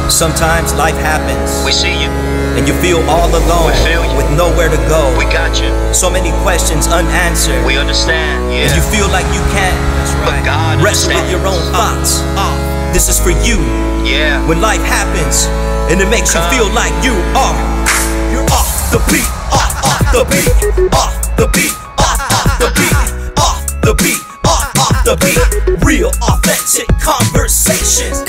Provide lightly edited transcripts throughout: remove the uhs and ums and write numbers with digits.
Sometimes life happens We see you. and you feel all alone We feel you. with nowhere to go. We got you. So many questions unanswered. We understand. Yeah. And you feel like you can't But God wrestle with understands. your own thoughts. This is for you. Yeah. When life happens and it makes you feel like you're off the beat, off the beat, off the beat, off the beat, off the beat, off the beat. Real authentic conversations.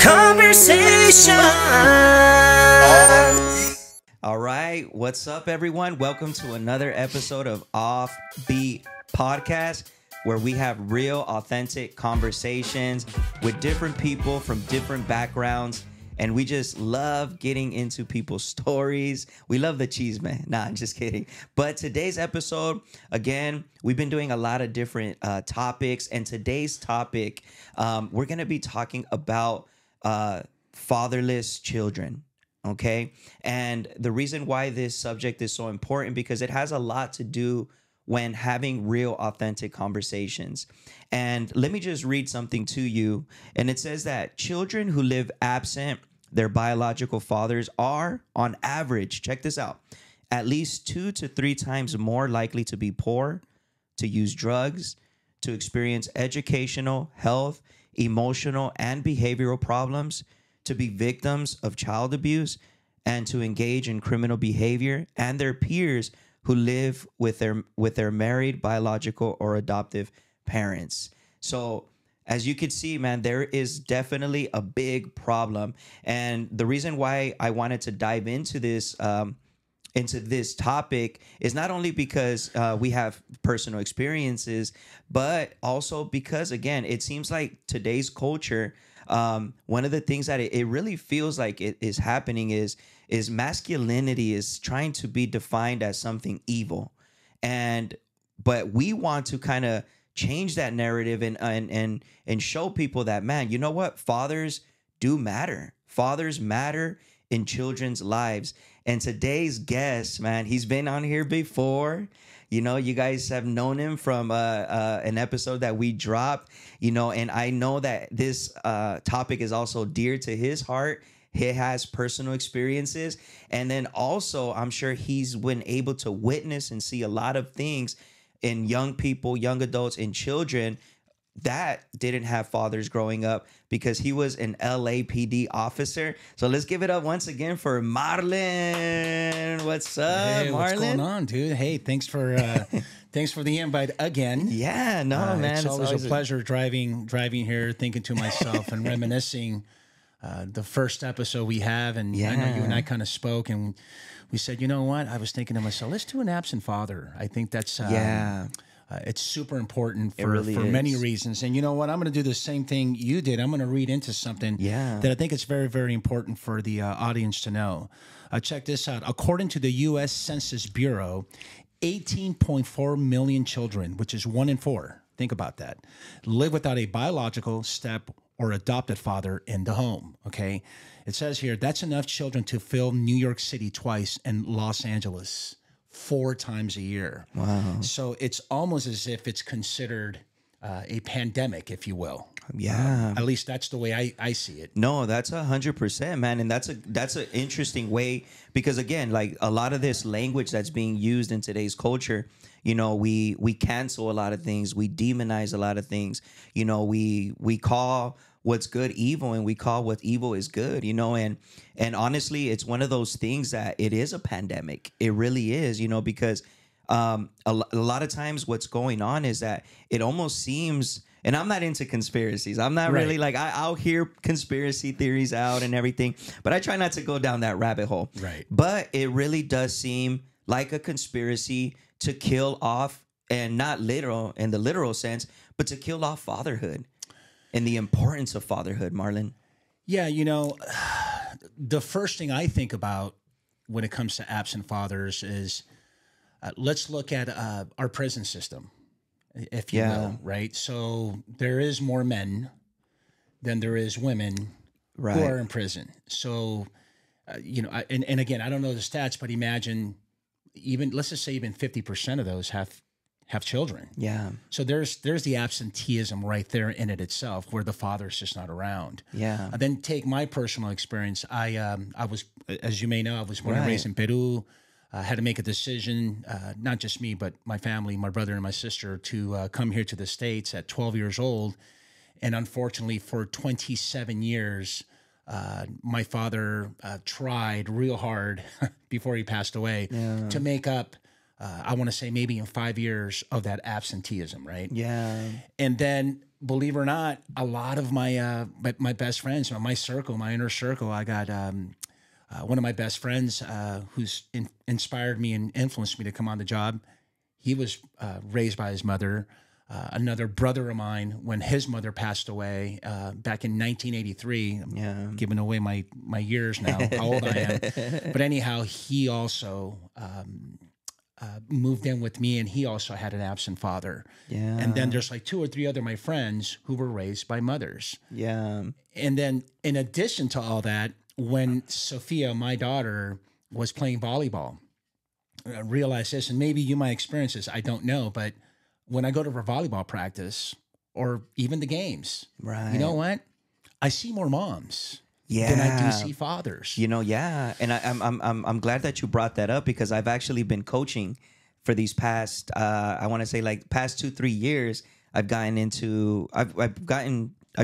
All right, what's up, everyone? Welcome to another episode of Offbeat Podcast, where we have real, authentic conversations with different people from different backgrounds. And we just love getting into people's stories. We love the cheese, man. Nah, I'm just kidding. But today's episode, again, we've been doing a lot of different topics. And today's topic, we're going to be talking about fatherless children. Okay. And the reason why this subject is so important, because it has a lot to do when having real authentic conversations. And let me just read something to you. And it says that children who live absent their biological fathers are, on average, check this out, at least 2 to 3 times more likely to be poor, to use drugs, to experience educational, health, emotional, and behavioral problems, to be victims of child abuse, and to engage in criminal behavior, and their peers who live with their married, biological, or adoptive parents. So as you can see, man, there is definitely a big problem. And the reason why I wanted to dive into this topic is not only because we have personal experiences, but also because, again, it seems like today's culture, one of the things that it really feels like it is happening is masculinity is trying to be defined as something evil. But we want to kind of change that narrative and show people that, man, you know what? Fathers do matter. Fathers matter in children's lives. And today's guest, man, he's been on here before. You know, you guys have known him from an episode that we dropped, you know, and I know that this topic is also dear to his heart. He has personal experiences. And then also, I'm sure he's been able to witness and see a lot of things in young people, young adults, and children that didn't have fathers growing up, because he was an LAPD officer. So let's give it up once again for Marlon. What's up, Hey, Marlon? what's going on, dude? Hey, thanks for the invite again. Yeah, no, man. It's always a pleasure driving here, thinking to myself and reminiscing the first episode we have. And I know you and I kind of spoke, and we said, you know what? I was thinking to myself, let's do an absent father. I think that's it's super important for many reasons. And you know what? I'm going to do the same thing you did. I'm going to read into something that I think is very, very important for the audience to know. Check this out. According to the U.S. Census Bureau, 18.4 million children, which is 1 in 4, think about that, live without a biological, step, or adopted father in the home, okay? It says here, that's enough children to fill New York City twice and Los Angeles 4 times a year. Wow. So it's almost as if it's considered a pandemic, if you will. Yeah. At least that's the way I see it. No, that's 100%, man. And that's an interesting way, because, again, like a lot of this language that's being used in today's culture, you know, we cancel a lot of things. We demonize a lot of things. You know, we call what's good evil, and we call what evil is good, you know, and honestly, it's one of those things that it is a pandemic. It really is, you know, because a lot of times what's going on is that it almost seems, and I'm not into conspiracies. I'm not really like, I'll hear conspiracy theories out and everything, but I try not to go down that rabbit hole. Right. But it really does seem like a conspiracy to kill off, and not literal in the literal sense, but to kill off fatherhood and the importance of fatherhood, Marlon. Yeah, you know, the first thing I think about when it comes to absent fathers is let's look at our prison system, if you will, right? So there is more men than there is women who are in prison. So, you know, and again, I don't know the stats, but imagine even, let's just say even 50% of those have have children. Yeah. So there's the absenteeism right there in it itself, where the father's just not around. Yeah. Then take my personal experience. I was, as you may know, I was born and raised in Peru. I had to make a decision, not just me, but my family, my brother and my sister, to come here to the States at 12 years old. And unfortunately, for 27 years, my father tried real hard before he passed away to make up, I want to say maybe in 5 years of that absenteeism, right? Yeah. And then, believe it or not, a lot of my my best friends, my circle, my inner circle, I got one of my best friends who's inspired me and influenced me to come on the job. He was raised by his mother. Another brother of mine, when his mother passed away back in 1983, I'm giving away my years now, how old I am. But anyhow, he also moved in with me, and he also had an absent father. Yeah. And then there's like 2 or 3 other my friends who were raised by mothers. Yeah. And then in addition to all that, when Sophia, my daughter, was playing volleyball, I realized this, and maybe you might experience this, I don't know, but when I go to her volleyball practice or even the games, you know what? I see more moms than I do see fathers. You know, and I'm glad that you brought that up, because I've actually been coaching for these past I want to say like past 2-3 years. I've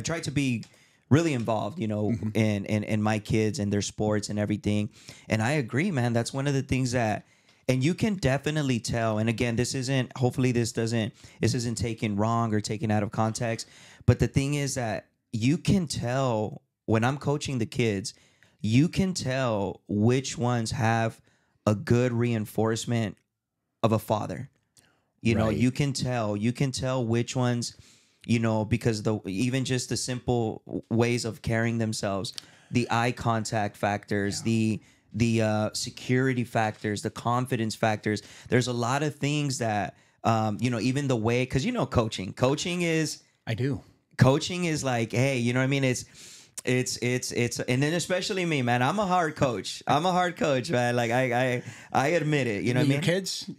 tried to be really involved, you know, in my kids and their sports and everything. And I agree, man. That's one of the things that. And you can definitely tell, and again, this isn't taken wrong or taken out of context, but the thing is that you can tell when I'm coaching the kids, you can tell which ones have a good reinforcement of a father. You know, you can tell which ones, you know, because even just the simple ways of carrying themselves, the eye contact factors, the security factors, the confidence factors. There's a lot of things that, you know, even the way, because, you know, coaching is like, hey, you know what I mean? It's, and then especially me, man, I'm a hard coach, man. Like I admit it, you know what I mean? Your kids?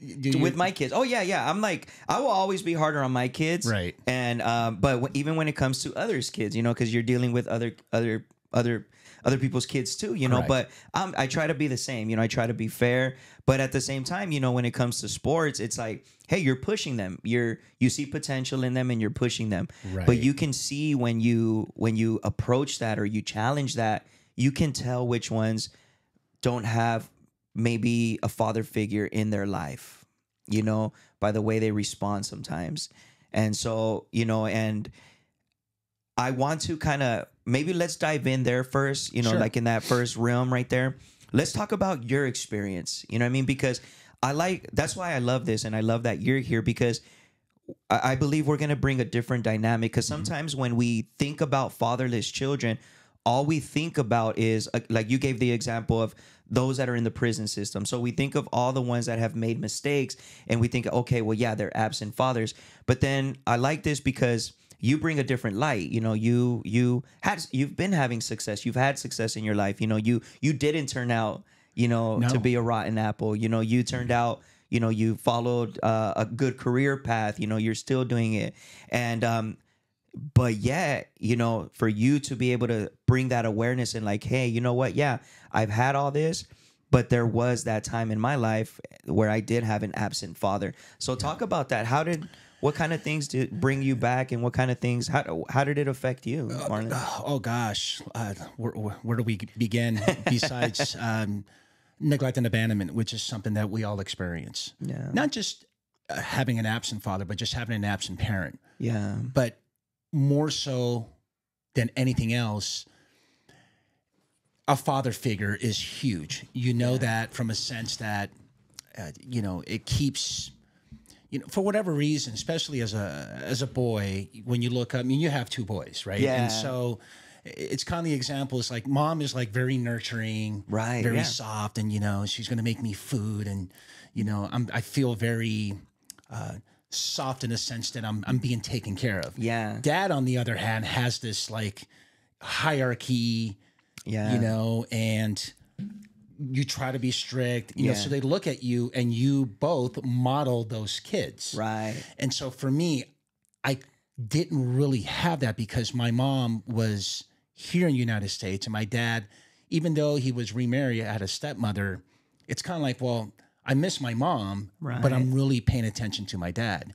With my kids. Oh yeah. I'm like, I will always be harder on my kids. Right. And, but even when it comes to others' kids, you know, cause you're dealing with other people's kids too, you know. Correct. But I try to be the same, you know. I try to be fair, but at the same time, you know, when it comes to sports, it's like, hey, you're pushing them. You see potential in them, and you're pushing them. Right. But you can see when you approach that or you challenge that, you can tell which ones don't have maybe a father figure in their life, you know, by the way they respond sometimes. And so, you know, and I want to kind of maybe let's dive in there first, you know, like in that first realm right there. Let's talk about your experience, you know what I mean? Because that's why I love this, and I love that you're here, because I believe we're going to bring a different dynamic, because sometimes when we think about fatherless children, all we think about is, like you gave the example of those that are in the prison system. So we think of all the ones that have made mistakes, and we think, okay, well, yeah, they're absent fathers. But then I like this because you bring a different light. You know, you've been having success. You've had success in your life. You know, you didn't turn out, you know, to be a rotten apple. You know, you turned out, you know, you followed a good career path. You know, you're still doing it. And but yet, you know, for you to be able to bring that awareness and like, hey, you know what? Yeah, I've had all this, but there was that time in my life where I did have an absent father. So talk about that. What kind of things did bring you back, and what kind of things, how did it affect you, Marlon? Oh gosh, where do we begin besides neglect and abandonment, which is something that we all experience. Yeah. Not just having an absent father, but just having an absent parent. Yeah. But more so than anything else, a father figure is huge. You know that from a sense that, you know, it keeps... You know, for whatever reason, especially as a boy, when you look up, I mean, you have 2 boys, right? Yeah. And so it's kind of the example. It's like mom is like very nurturing, right? Very soft, and you know, she's going to make me food, and you know, I feel very soft in the sense that I'm being taken care of. Yeah. Dad, on the other hand, has this like hierarchy, you know, and you try to be strict, you know, so they look at you and you both model those kids. Right. And so for me, I didn't really have that because my mom was here in the United States and my dad, even though he was remarried, had a stepmother, it's kind of like, well, I miss my mom, but I'm really paying attention to my dad.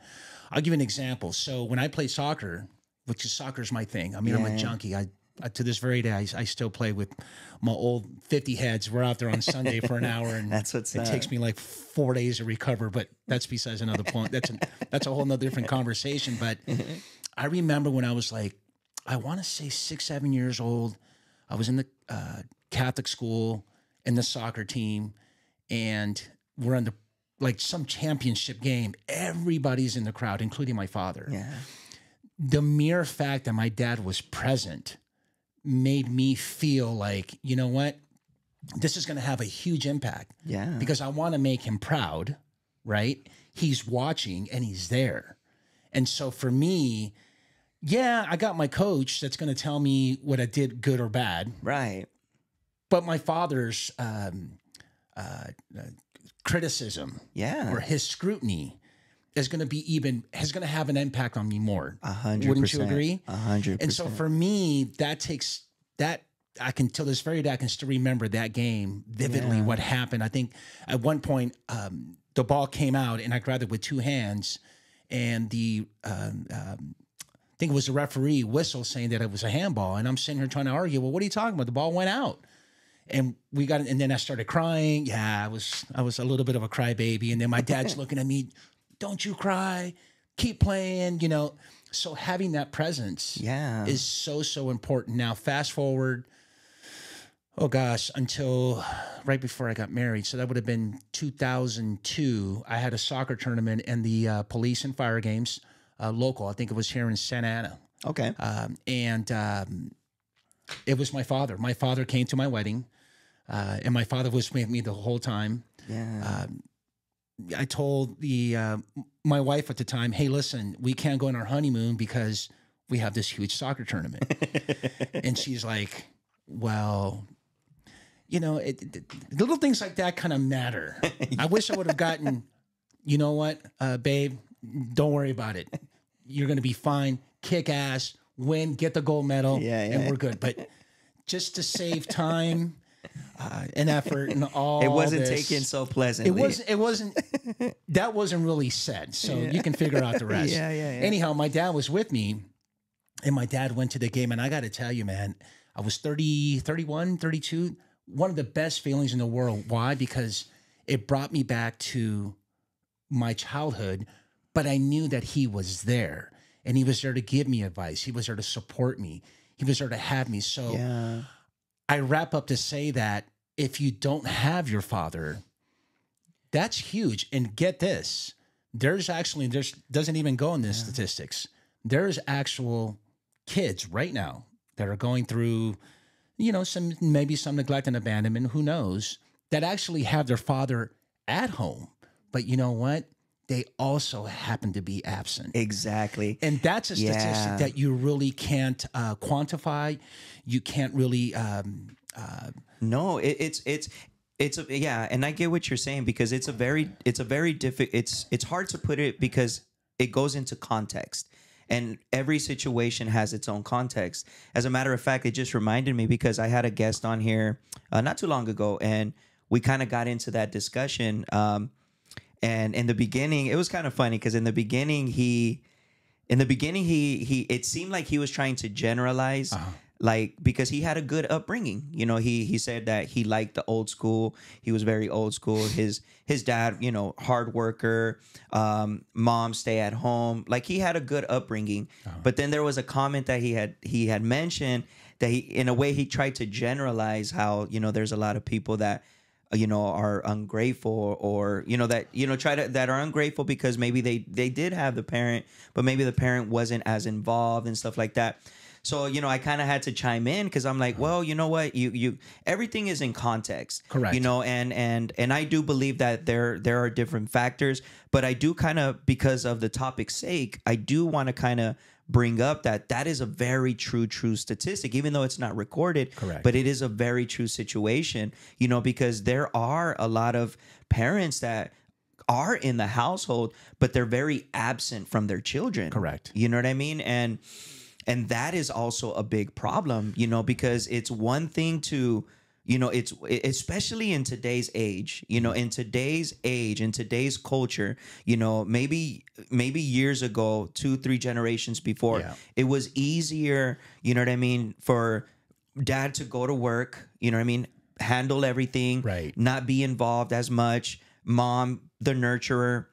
I'll give you an example. So when I play soccer, which is soccer's my thing. I mean, I'm a junkie. I to this very day, I still play with my old 50 heads. We're out there on Sunday for an hour, and That's what's it up. takes me like 4 days to recover. But that's besides another point. That's a whole nother different conversation. But I remember when I was like, I want to say 6, 7 years old. I was in the Catholic school in the soccer team, and we're on like some championship game. Everybody's in the crowd, including my father. Yeah. The mere fact that my dad was present made me feel like, you know what? This is going to have a huge impact. Yeah. Because I want to make him proud, right? He's watching and he's there. And so for me, yeah, I got my coach that's going to tell me what I did good or bad. Right. But my father's criticism or his scrutiny is going to have an impact on me more. 100%. Wouldn't you agree? 100%. And so for me, I can till this very day, I can still remember that game vividly, what happened. I think at one point, the ball came out and I grabbed it with 2 hands, and I think it was the referee whistle saying that it was a handball. And I'm sitting here trying to argue, well, what are you talking about? The ball went out. And and then I started crying. Yeah, I was a little bit of a crybaby. And then my dad's looking at me, don't you cry, keep playing, you know. So having that presence is so important. Now, fast forward, oh gosh, until right before I got married. So that would have been 2002. I had a soccer tournament in the police and fire games, local. I think it was here in Santa Ana. Okay. It was my father. My father came to my wedding, and my father was with me the whole time. Yeah. I told my wife at the time, hey, listen, we can't go on our honeymoon because we have this huge soccer tournament. And she's like, well, you know, little things like that kind of matter. I wish I would have gotten, you know what, babe, don't worry about it. You're going to be fine. Kick ass, win, get the gold medal, and we're good. But just to save time and effort and all It wasn't this, taken so pleasantly. It wasn't, that wasn't really said. So you can figure out the rest. Yeah. Anyhow, my dad was with me, and my dad went to the game. And I got to tell you, man, I was 30, 31, 32. One of the best feelings in the world. Why? Because it brought me back to my childhood, but I knew that he was there. And he was there to give me advice. He was there to support me. He was there to have me. So I wrap up to say that if you don't have your father, that's huge. And get this, there's doesn't even go in the statistics. There's actual kids right now that are going through, you know, maybe some neglect and abandonment, who knows, that actually have their father at home. But you know what? They also happen to be absent. Exactly. And that's a statistic that you really can't quantify. You can't really. No, and I get what you're saying, because it's hard to put it because it goes into context, and every situation has its own context. As a matter of fact, it just reminded me because I had a guest on here not too long ago, and we kind of got into that discussion. And in the beginning, it was kind of funny because in the beginning, he it seemed like he was trying to generalize, like, because he had a good upbringing. You know, he said that he liked the old school. He was very old school. His dad, you know, hard worker, mom stay at home. Like, he had a good upbringing. But then there was a comment that he had mentioned that in a way he tried to generalize how, you know, there's a lot of people that, you know, are ungrateful, or, you know, that, you know, that are ungrateful because maybe they did have the parent, but maybe the parent wasn't as involved and stuff like that. So, you know, I kind of had to chime in because I'm like, well, you know what, you everything is in context. Correct. You know, and I do believe that there are different factors, but I do kind of, because of the topic's sake, I do want to kind of bring up that is a very true statistic, even though it's not recorded. Correct. But it is a very true situation, you know, because there are a lot of parents that are in the household, but they're very absent from their children. Correct. You know what I mean? And that is also a big problem, you know, because it's one thing to, you know, it's especially in today's age, you know, in today's culture, you know, maybe years ago, 2-3 generations before, it was easier, you know what I mean, for dad to go to work, you know what I mean, handle everything, right, not be involved as much, mom, the nurturer,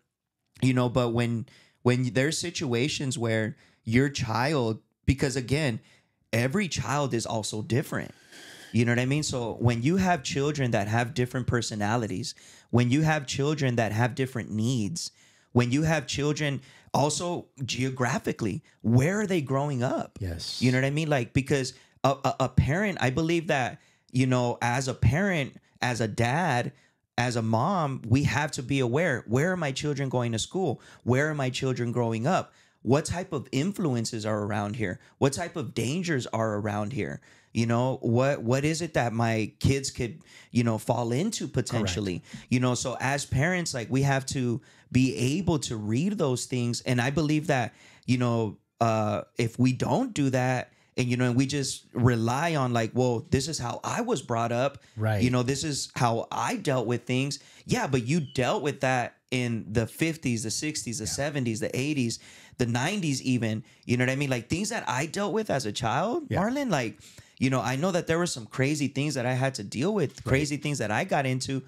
you know. But when there's situations where your child, because again, every child is also different. You know what I mean? So when you have children that have different personalities, when you have children that have different needs, when you have children also geographically, where are they growing up? Yes. You know what I mean? Like, because a parent, I believe that, you know, as a parent, as a dad, as a mom, we have to be aware, where are my children going to school? Where are my children growing up? What type of influences are around here? What type of dangers are around here? You know, what is it that my kids could, you know, fall into potentially? Correct. You know, so as parents, like, we have to be able to read those things. And I believe that, you know, if we don't do that, and, you know, and we just rely on like, well, this is how I was brought up. Right. You know, this is how I dealt with things. Yeah, but you dealt with that in the 50s, the 60s, the 70s, the 80s, the 90s even. You know what I mean? Like, things that I dealt with as a child, Marlon, like, you know, I know that there were some crazy things that I had to deal with, crazy things that I got into.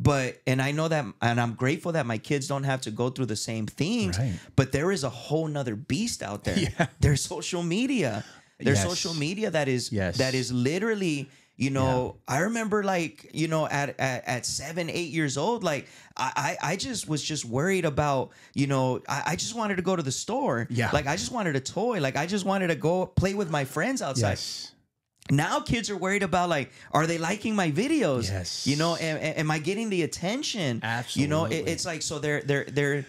But, and I know that, and I'm grateful that my kids don't have to go through the same things. Right. But there is a whole nother beast out there. Yeah. There's social media. There's social media that is literally, you know, I remember, like, you know, at 7, 8 years old, like, I just was just worried about, you know, I just wanted to go to the store. Yeah. Like, I just wanted a toy. Like, I just wanted to go play with my friends outside. Yes. Now kids are worried about, like, are they liking my videos? Yes. You know, am I getting the attention? Absolutely. You know, it's like, so they're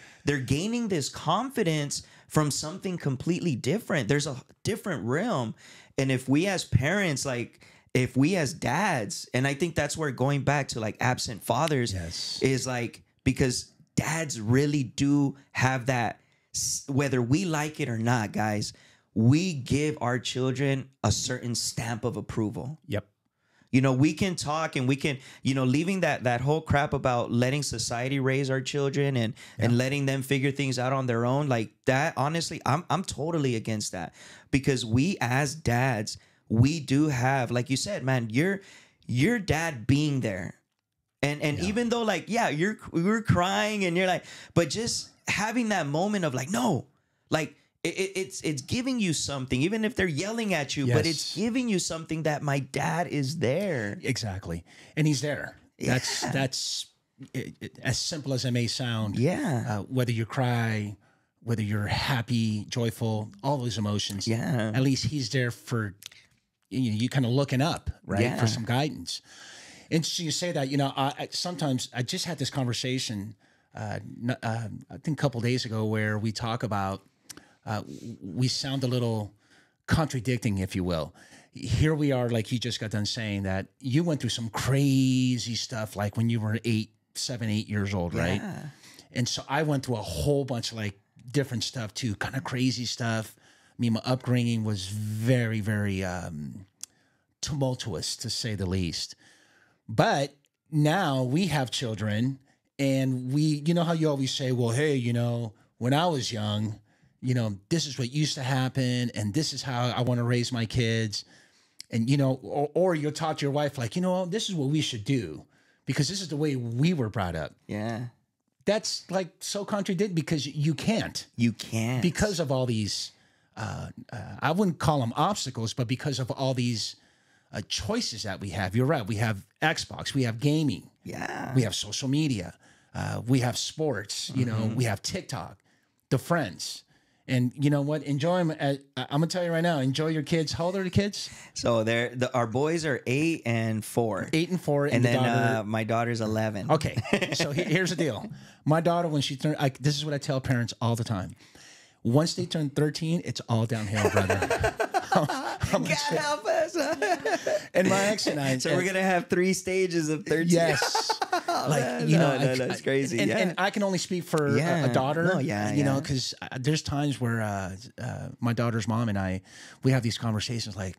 gaining this confidence from something completely different. There's a different realm. And if we as parents, like, if we as dads, and I think that's where going back to like absent fathers is like, because dads really do have that, whether we like it or not, guys, we give our children a certain stamp of approval. Yep. You know, we can talk and we can, you know, leaving that whole crap about letting society raise our children and letting them figure things out on their own, like that. Honestly, I'm totally against that, because we as dads, we do have, like you said, man, your dad being there. And even though, like, yeah, we're crying and you're like, but just having that moment of like, no, like, it's giving you something, even if they're yelling at you, but it's giving you something that my dad is there. Exactly. And he's there. Yeah. That's as simple as it may sound. Yeah. Whether you cry, whether you're happy, joyful, all those emotions. Yeah. At least he's there for, you kind of looking up, right? Yeah. For some guidance. Interesting you say that. You know, sometimes I just had this conversation, I think a couple of days ago, where we talk about, we sound a little contradicting, if you will. Here we are, like you just got done saying that you went through some crazy stuff, like when you were 7, 8 years old, right? Yeah. And so I went through a whole bunch of like different stuff too, kind of crazy stuff. I mean, my upbringing was very, very tumultuous, to say the least. But now we have children, and you know how you always say, well, hey, you know, when I was young, you know, this is what used to happen, and this is how I want to raise my kids. And, you know, or you'll talk to your wife like, you know, this is what we should do because this is the way we were brought up. Yeah. That's like so contradictory, because you can't. You can't. Because of all these, I wouldn't call them obstacles, but because of all these choices that we have. You're right. We have Xbox. We have gaming. Yeah. We have social media. We have sports. You know, we have TikTok, the friends. And you know what? Enjoy them. I'm gonna tell you right now. Enjoy your kids. How old are the kids? So our boys are 8 and 4. 8 and 4, and then my daughter's 11. Okay. So here's the deal. My daughter, when she turned, this is what I tell parents all the time. Once they turn 13, it's all downhill, brother. God help us. And my ex and I. So we're gonna have 3 stages of 13. Yes. Like, you know, that's crazy. And I can only speak for a daughter. No, you know, because there's times where my daughter's mom and I, we have these conversations like,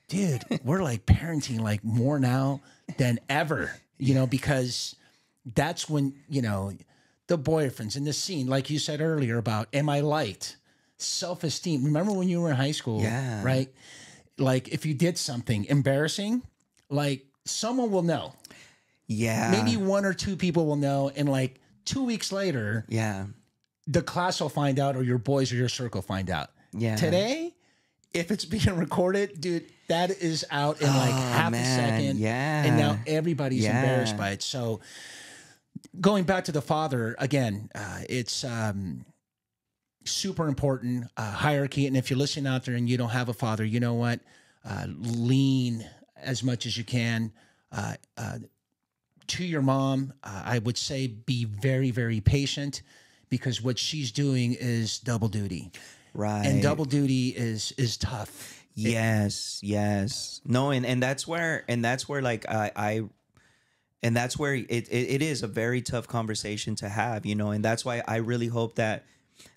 dude, we're like parenting like more now than ever, you know, because that's when, you know, the boyfriends in the scene, like you said earlier about, am I liked? Self-esteem. Remember when you were in high school, right? Like if you did something embarrassing, like someone will know. Yeah. Maybe 1 or 2 people will know. And like 2 weeks later, the class will find out, or your boys or your circle find out. Yeah. Today, if it's being recorded, dude, that is out in like half a second. Yeah. And now everybody's embarrassed by it. So going back to the father, again, it's super important hierarchy. And if you're listening out there and you don't have a father, you know what? Lean as much as you can to your mom. I would say be very, very patient, because what she's doing is double duty. Right. And double duty is tough. Yes. No, and that's where like and that's where it is a very tough conversation to have, you know, and that's why I really hope that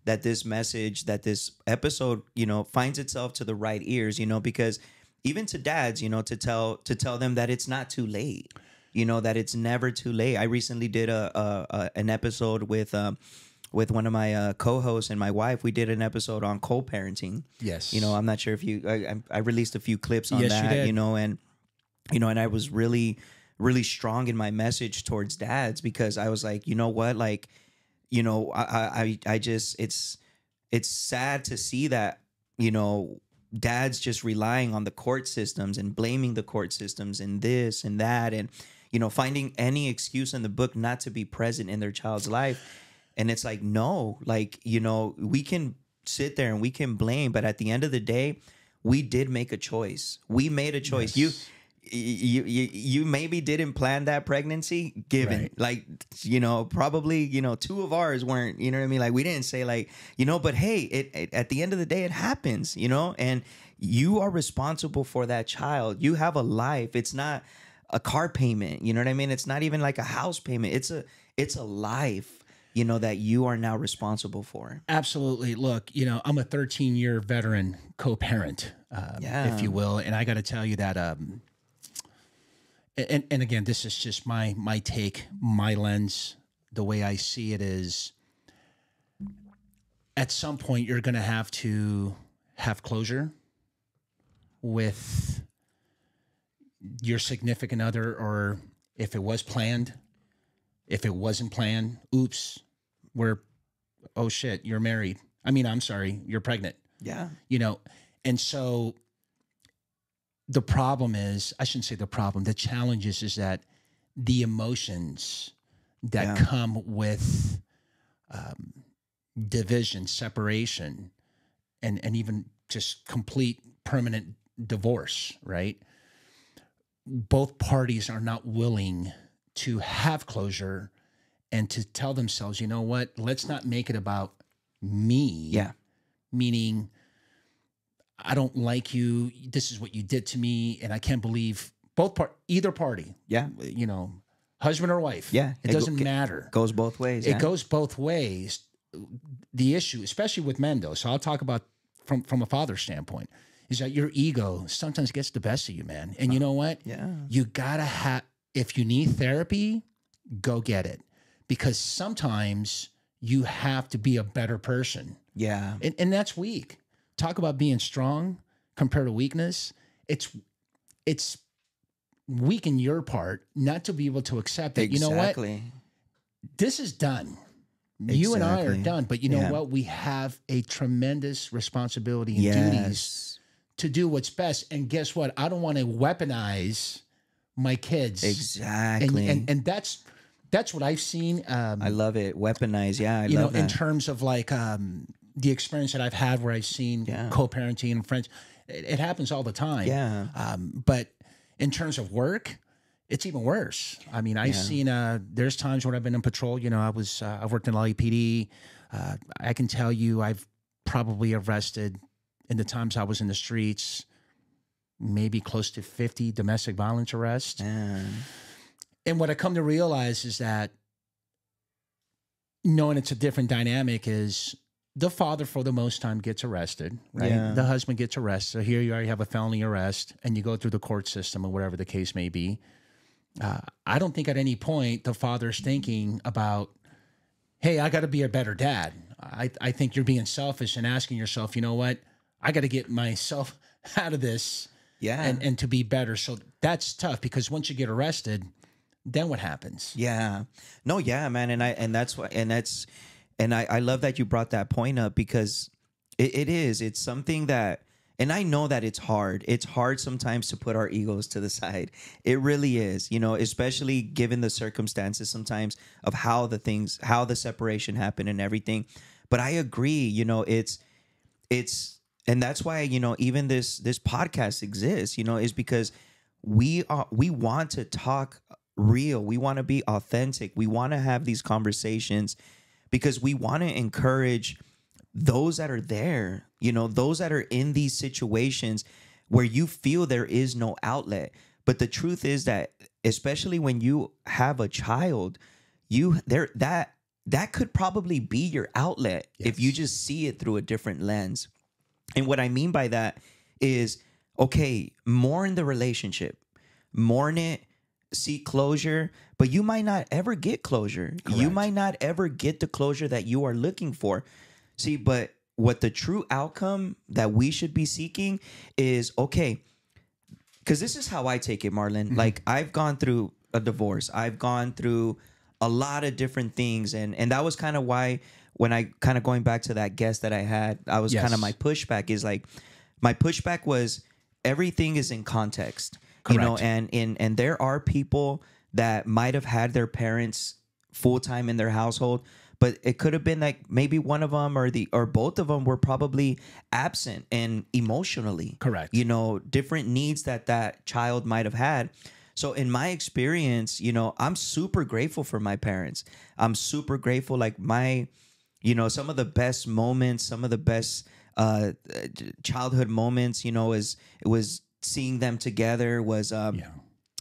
this message, that this episode, you know, finds itself to the right ears, you know, because even to dads, you know, to tell them that it's not too late, you know, that it's never too late. I recently did an episode with one of my co-hosts and my wife. We did an episode on co-parenting. Yes. You know, I'm not sure if I released a few clips on that, you know, and I was really, really strong in my message towards dads, because I was like, you know what, like, you know, I just, it's sad to see that, you know, dads just relying on the court systems and blaming the court systems and this and that, and, you know, finding any excuse in the book not to be present in their child's life. And it's like, no, like, you know, we can sit there and we can blame, but at the end of the day, we did make a choice. We made a choice. Yes. You maybe didn't plan that pregnancy, given, right, like, you know, probably, you know, 2 of ours weren't, you know what I mean? Like, we didn't say, like, you know, but hey, it at the end of the day, it happens, you know, and you are responsible for that child. You have a life. It's not a car payment. You know what I mean? It's not even like a house payment. It's a life, you know, that you are now responsible for. Absolutely. Look, you know, I'm a 13-year veteran co-parent, if you will. And I got to tell you that, and again, this is just my take, my lens. The way I see it is, at some point you're going to have closure with your significant other, or if it was planned, if it wasn't planned, oops, oh shit, you're married. I mean, I'm sorry, you're pregnant. Yeah. You know, and so the problem is, I shouldn't say the problem, the challenge is that the emotions that come with division, separation, and even just complete permanent divorce, right? Both parties are not willing to have closure and to tell themselves, you know what, let's not make it about me. Yeah. Meaning, I don't like you. This is what you did to me, and I can't believe either party. Yeah, you know, husband or wife. Yeah, it doesn't matter. Goes both ways. It goes both ways. The issue, especially with men, though, so I'll talk about from a father's standpoint, is that your ego sometimes gets the best of you, man. And you know what? Yeah, you gotta have. If you need therapy, go get it, because sometimes you have to be a better person. Yeah, and that's weak. Talk about being strong compared to weakness. It's weak in your part not to be able to accept that, you know what? This is done. Exactly. You and I are done. But you know what? We have a tremendous responsibility and duties to do what's best. And guess what? I don't want to weaponize my kids. Exactly. And that's what I've seen. I love it. Weaponize. Yeah, I love that. In terms of like the experience that I've had where I've seen co-parenting and friends, it happens all the time. Yeah. But in terms of work, it's even worse. I mean, I've seen, there's times when I've been in patrol, you know, I worked in LAPD. I can tell you, I've probably arrested in the times I was in the streets, maybe close to 50 domestic violence arrests. And what I come to realize is that knowing it's a different dynamic is the father for the most time gets arrested, right? Yeah. The husband gets arrested. So here you are, you have a felony arrest and you go through the court system or whatever the case may be. I don't think at any point the father's thinking about, hey, I got to be a better dad. I think you're being selfish and asking yourself, you know what? I got to get myself out of this and to be better. So that's tough because once you get arrested, then what happens? Yeah. No, yeah, man. And I love that you brought that point up because it's something that, and I know that it's hard. It's hard sometimes to put our egos to the side. It really is, you know, especially given the circumstances sometimes of how the separation happened and everything. But I agree, you know, it's, and that's why, you know, even this podcast exists, you know, is because we want to talk real. We want to be authentic. We want to have these conversations because we want to encourage those that are there, you know, those that are in these situations where you feel there is no outlet. But the truth is that, especially when you have a child, that could probably be your outlet if you just see it through a different lens. And what I mean by that is, okay, mourn the relationship, mourn it, seek closure, but you might not ever get closure. Correct. You might not ever get the closure that you are looking for. See, but what the true outcome that we should be seeking is, okay, because this is how I take it, Marlon. Mm-hmm. Like, I've gone through a divorce. I've gone through a lot of different things. And that was kind of why, when I kind of going back to that guest that I had, I was kind of my pushback is like, my pushback was everything is in context. Correct. You know, and there are people that might have had their parents full time in their household, but it could have been like maybe one of them or both of them were probably absent and emotionally. Correct. You know, different needs that child might have had. So in my experience, you know, I'm super grateful for my parents. I'm super grateful. Like you know, some of the best moments, some of the best childhood moments, you know, it was seeing them together, was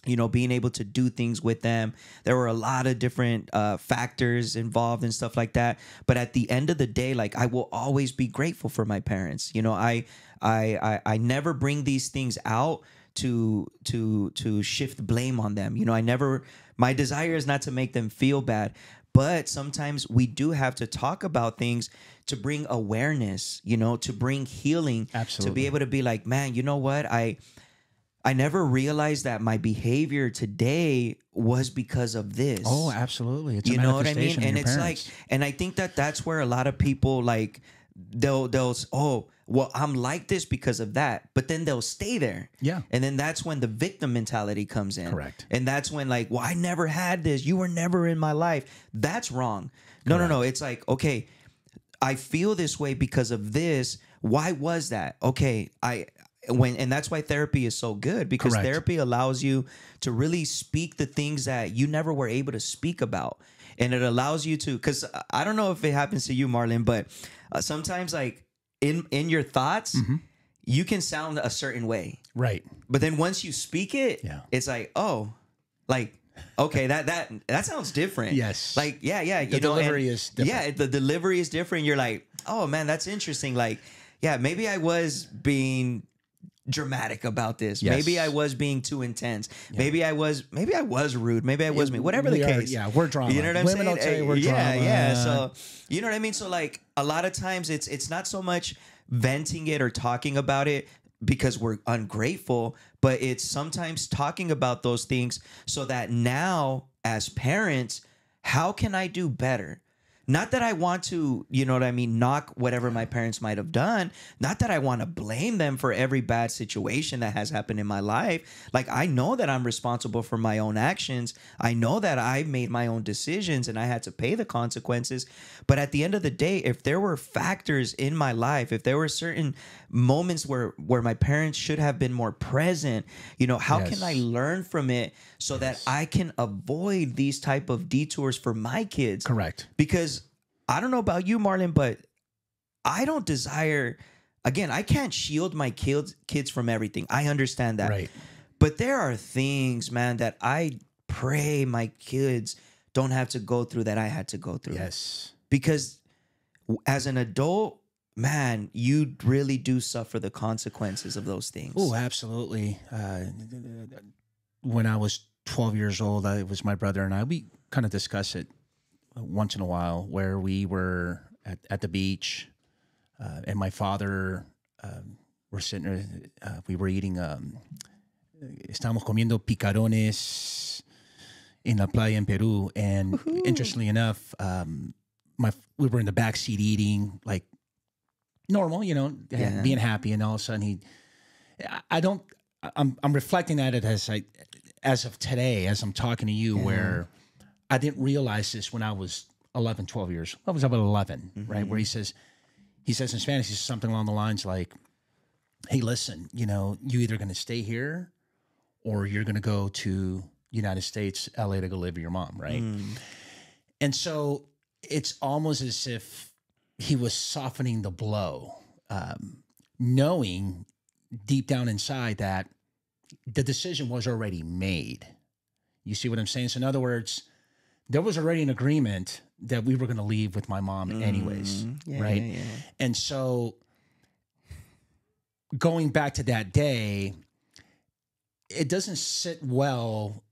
you know, being able to do things with them. There were a lot of different factors involved and stuff like that. But at the end of the day, like, I will always be grateful for my parents. You know, I never bring these things out to shift blame on them. You know, my desire is not to make them feel bad, but sometimes we do have to talk about things to bring awareness, you know, to bring healing. Absolutely. To be able to be like, man, you know what? I never realized that my behavior today was because of this. Oh, absolutely. It's a you know what I mean? manifestation of And your it's parents. like, and I think that's where a lot of people, like, they'll oh, well, I'm like this because of that, but then they'll stay there. Yeah. And then that's when the victim mentality comes in. Correct. And that's when, like, well, I never had this. You were never in my life. That's wrong. No. It's like, okay, I feel this way because of this. Why was that? Okay, and that's why therapy is so good, because Correct. therapy allows you to really speak the things that you never were able to speak about. And it allows you to, because I don't know if it happens to you, Marlon, but sometimes, like, in your thoughts, you can sound a certain way. Right. But then once you speak it, it's like, oh, like, okay, that sounds different. Yes. Like, yeah. The delivery is different. Yeah, the delivery is different. You're like, oh, man, that's interesting. Like, yeah, maybe I was being dramatic about this. Yes. Maybe I was being too intense. Yeah. Maybe I was rude. Maybe I was me. Whatever the case. We're drama. You know what I'm Women saying? don't say we're drama. Yeah. So, you know what I mean? So, like, a lot of times it's not so much venting it or talking about it because we're ungrateful, but it's sometimes talking about those things so that now, as parents, how can I do better? Not that I want to, you know what I mean, knock whatever my parents might have done. Not that I want to blame them for every bad situation that has happened in my life. Like, I know that I'm responsible for my own actions. I know that I made my own decisions and I had to pay the consequences. But at the end of the day, if there were factors in my life, if there were certain moments where my parents should have been more present, you know, how can I learn from it so that I can avoid these type of detours for my kids? Correct. Because I don't know about you, Marlon, but I don't desire, again, I can't shield my kids from everything. I understand that. Right. But there are things, man, that I pray my kids don't have to go through that I had to go through. Yes. Because as an adult, man, you really do suffer the consequences of those things. Oh, absolutely. When I was 12 years old, it was my brother and I, we kind of discuss it once in a while, where we were at the beach and my father, we're sitting, we were eating, estábamos comiendo picarones in la playa in Peru. And interestingly enough, we were in the back seat eating like normal, you know, being happy. And all of a sudden I'm reflecting at it as of today, as I'm talking to you, where I didn't realize this when I was 11, 12 years. I was about 11, right? Where he says in Spanish, he says something along the lines like, hey, listen, you know, you either going to stay here or you're going to go to United States, LA, to go live with your mom, right? And so it's almost as if he was softening the blow, knowing deep down inside that the decision was already made. You see what I'm saying? So in other words, there was already an agreement that we were going to leave with my mom anyways, right? Yeah. And so going back to that day, it doesn't sit well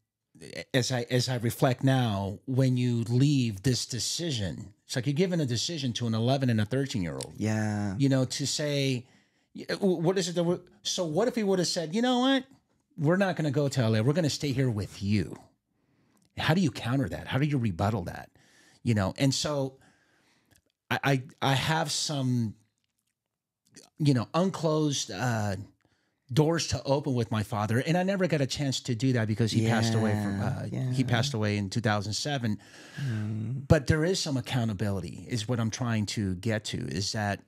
as I reflect now when you leave this decision. It's like you're giving a decision to an 11 and a 13-year-old. Yeah. You know, to say, what is it? So what if he would have said, you know what? We're not going to go to LA. We're going to stay here with you. How do you counter that? How do you rebuttal that? You know, and so I have some, you know, unclosed doors to open with my father, and I never got a chance to do that because he passed away he passed away in 2007. But there is some accountability, is what I'm trying to get to, is that,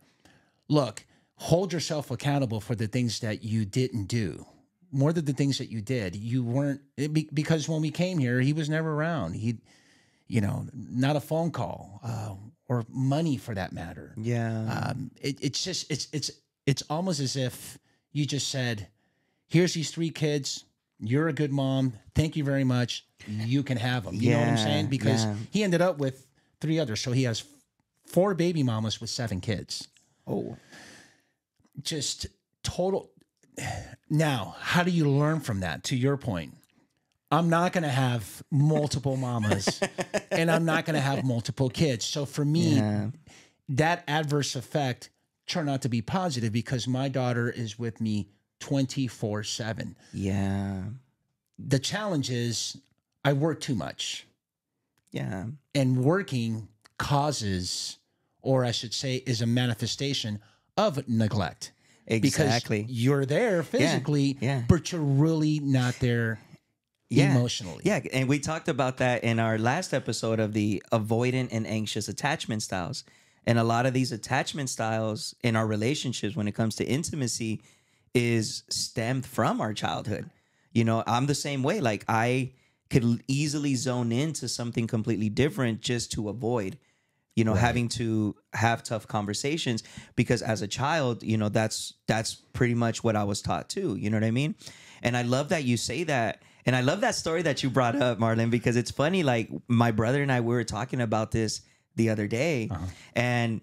look, hold yourself accountable for the things that you didn't do. More than the things that you did. You weren't, because when we came here, he was never around. He, you know, not a phone call or money for that matter. Yeah. It's just, it's almost as if you just said, here's these 3 kids. You're a good mom. Thank you very much. You can have them. You know what I'm saying? Because he ended up with 3 others. So he has 4 baby mamas with 7 kids. Oh. Just total. Now, how do you learn from that? To your point, I'm not going to have multiple mamas and I'm not going to have multiple kids. So for me, that adverse effect turned out to be positive because my daughter is with me 24/7. Yeah. The challenge is I work too much. Yeah. And working causes, or I should say, is a manifestation of neglect. Exactly. Because you're there physically, but you're really not there emotionally. Yeah, and we talked about that in our last episode of the avoidant and anxious attachment styles. And a lot of these attachment styles in our relationships when it comes to intimacy is stemmed from our childhood. You know, I'm the same way. Like I could easily zone into something completely different just to avoid, you know, having to have tough conversations, because as a child, you know, that's pretty much what I was taught too. You know what I mean? And I love that you say that. And I love that story that you brought up, Marlon, because it's funny. Like my brother and I, we were talking about this the other day. And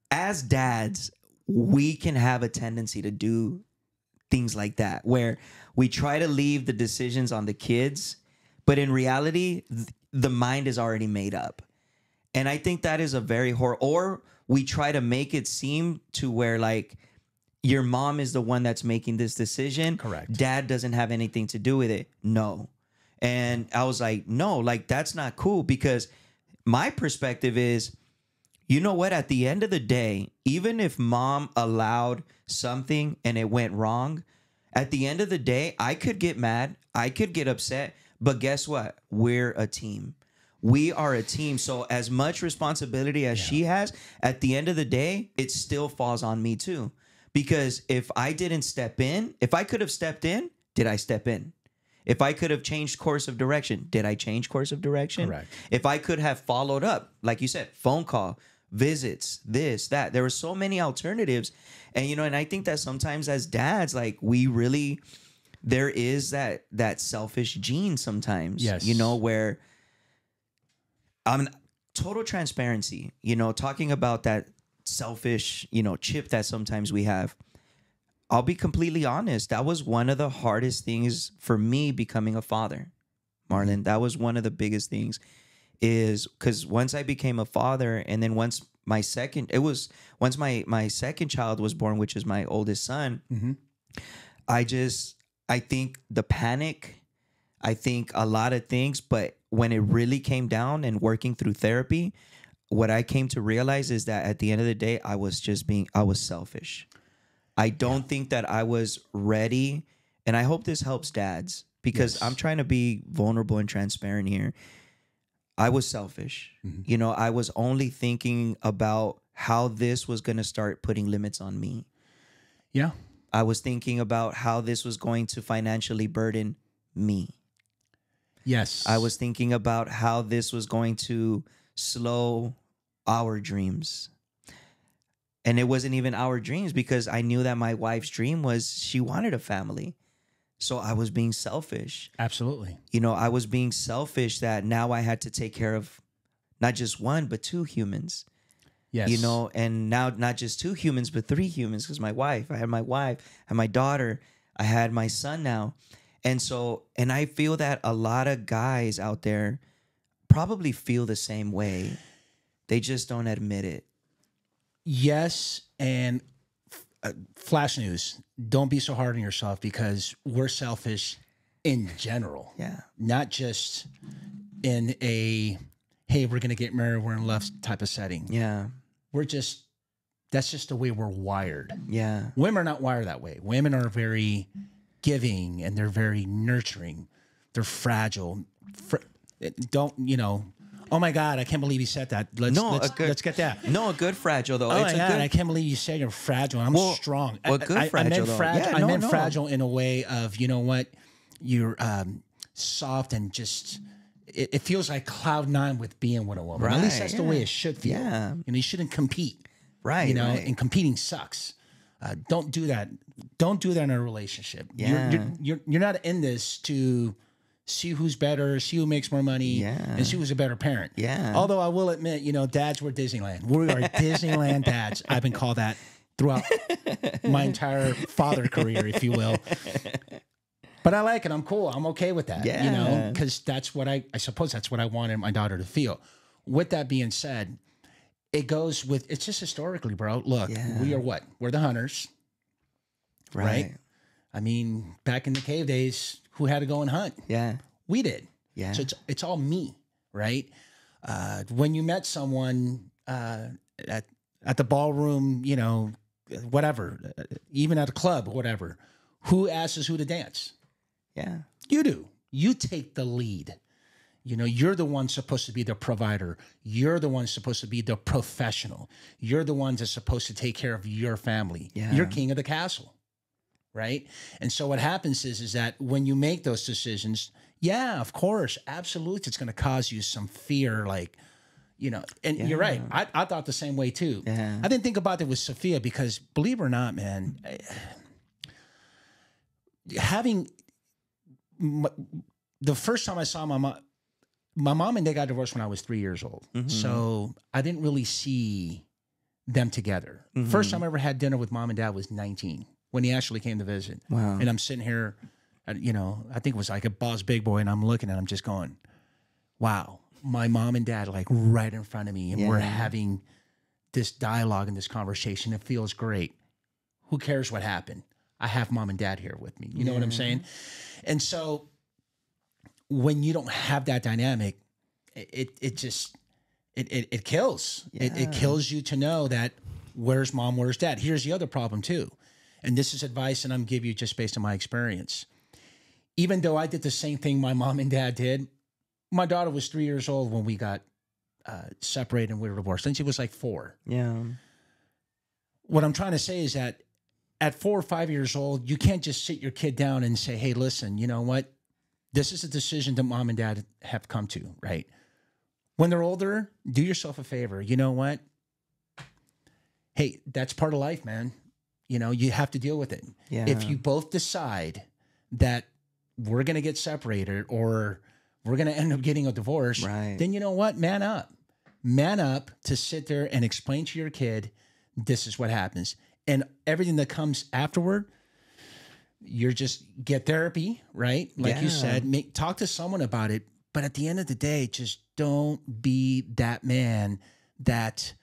as dads, we can have a tendency to do things like that, where we try to leave the decisions on the kids, but in reality, the mind is already made up. And I think that is a very or we try to make it seem to where like your mom is the one that's making this decision. Correct. Dad doesn't have anything to do with it. No. And I was like, no, like that's not cool, because my perspective is, you know what, at the end of the day, even if mom allowed something and it went wrong, at the end of the day, I could get mad, I could get upset, but guess what? We're a team. We are a team. So as much responsibility as she has, at the end of the day, it still falls on me too. Because if I didn't step in, if I could have stepped in, did I step in? If I could have changed course of direction, did I change course of direction? Correct. If I could have followed up, like you said, phone call, visits, this, that. There were so many alternatives. And, you know, and I think that sometimes as dads, like there is that selfish gene sometimes, Yes. you know, where I'm total transparency, you know, talking about that selfish, you know, chip that sometimes we have. I'll be completely honest. That was one of the hardest things for me becoming a father, Marlon. That was one of the biggest things, is because once I became a father, and then once my second child was born, which is my oldest son, I think the panic, I think a lot of things, but when it really came down and working through therapy, what I came to realize is that at the end of the day, I was selfish. I don't think that I was ready. And I hope this helps dads, because I'm trying to be vulnerable and transparent here. I was selfish. You know, I was only thinking about how this was going to start putting limits on me. Yeah. I was thinking about how this was going to financially burden me. Yes. I was thinking about how this was going to slow our dreams. And it wasn't even our dreams, because I knew that my wife's dream was she wanted a family. So I was being selfish. Absolutely. You know, I was being selfish that now I had to take care of not just one, but 2 humans. Yes. You know, and now not just 2 humans, but 3 humans, because I had my daughter, I had my son now. And so, and I feel that a lot of guys out there probably feel the same way. They just don't admit it. Yes, and flash news, don't be so hard on yourself, because we're selfish in general. Yeah. Not just in a, hey, we're going to get married, we're in love type of setting. Yeah. That's just the way we're wired. Yeah. Women are not wired that way. Women are very giving, and they're very nurturing. They're fragile. Don't, you know, oh my God, I can't believe you said that. Let's get that. No, a good fragile though. Oh It's my God, a good, I can't believe you said you're fragile. I'm strong. well, good fragile, I meant though. fragile. Yeah, I meant no. fragile in a way of, you know what, you're soft and just. It feels like cloud nine with being with a woman. Right, At least that's the way it should feel. Yeah. You know, you shouldn't compete. Right. You know, right. and competing sucks. Don't do that. Don't do that in a relationship. Yeah. You're not in this to see who's better, see who makes more money, and see who's a better parent. Yeah. Although I will admit, you know, dads, we're Disneyland. We are Disneyland dads. I've been called that throughout my entire father career, if you will. But I like it. I'm cool. I'm okay with that. Yeah. You know, because that's what I suppose that's what I wanted my daughter to feel. With that being said, it goes with, it's just historically, bro. Look, we are what? We're the hunters. Right? I mean, back in the cave days, who had to go and hunt? Yeah. We did. Yeah. So it's all me, right? When you met someone at the ballroom, you know, whatever, even at a club, whatever, who asks who to dance? Yeah. You do. You take the lead. You know, you're the one supposed to be the provider. You're the one supposed to be the professional. You're the one that's supposed to take care of your family. Yeah. You're king of the castle, right? And so what happens is that when you make those decisions, yeah, of course, absolutely, it's going to cause you some fear, like, you know, and you're right. I thought the same way too. Yeah. I didn't think about it with Sophia because, believe it or not, man, the first time I saw my mom and dad got divorced when I was 3 years old. Mm-hmm. So I didn't really see them together. Mm-hmm. First time I ever had dinner with mom and dad was 19 when he actually came to visit. Wow. And I'm sitting here, you know, I think it was like a boss big boy, and I'm looking at him just going, wow, my mom and dad are like right in front of me, and we're having this dialogue and this conversation. It feels great. Who cares what happened? I have mom and dad here with me. You know what I'm saying? And so when you don't have that dynamic, it just kills. It kills you to know that where's mom, where's dad. Here's the other problem too. And this is advice, and I'm giving you just based on my experience. Even though I did the same thing my mom and dad did, my daughter was 3 years old when we got separated and we were divorced. And she was like 4. Yeah. What I'm trying to say is that at 4 or 5 years old, you can't just sit your kid down and say, hey, listen, you know what? This is a decision that mom and dad have come to, right? When they're older, do yourself a favor. You know what? hey, that's part of life, man. You know, you have to deal with it. Yeah. If you both decide that we're going to get separated or we're going to end up getting a divorce, Right. then you know what? Man up. Man up to sit there and explain to your kid, this is what happens. And everything that comes afterward, you're just get therapy, right? Like you said, talk to someone about it. But at the end of the day, just don't be that man that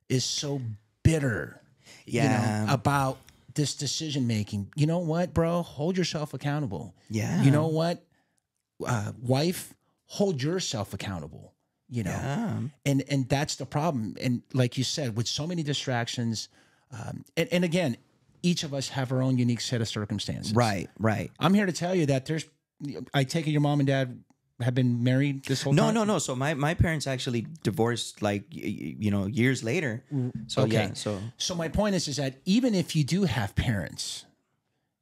is so bitter, you know, about this decision making. You know what, bro? Hold yourself accountable. Yeah. You know what, wife, hold yourself accountable. You know, and that's the problem. And like you said, with so many distractions, and again, each of us have our own unique set of circumstances. Right. I'm here to tell you that I take it your mom and dad have been married this whole time? No. So my parents actually divorced like, you know, years later. So Okay. yeah. So my point is that even if you do have parents,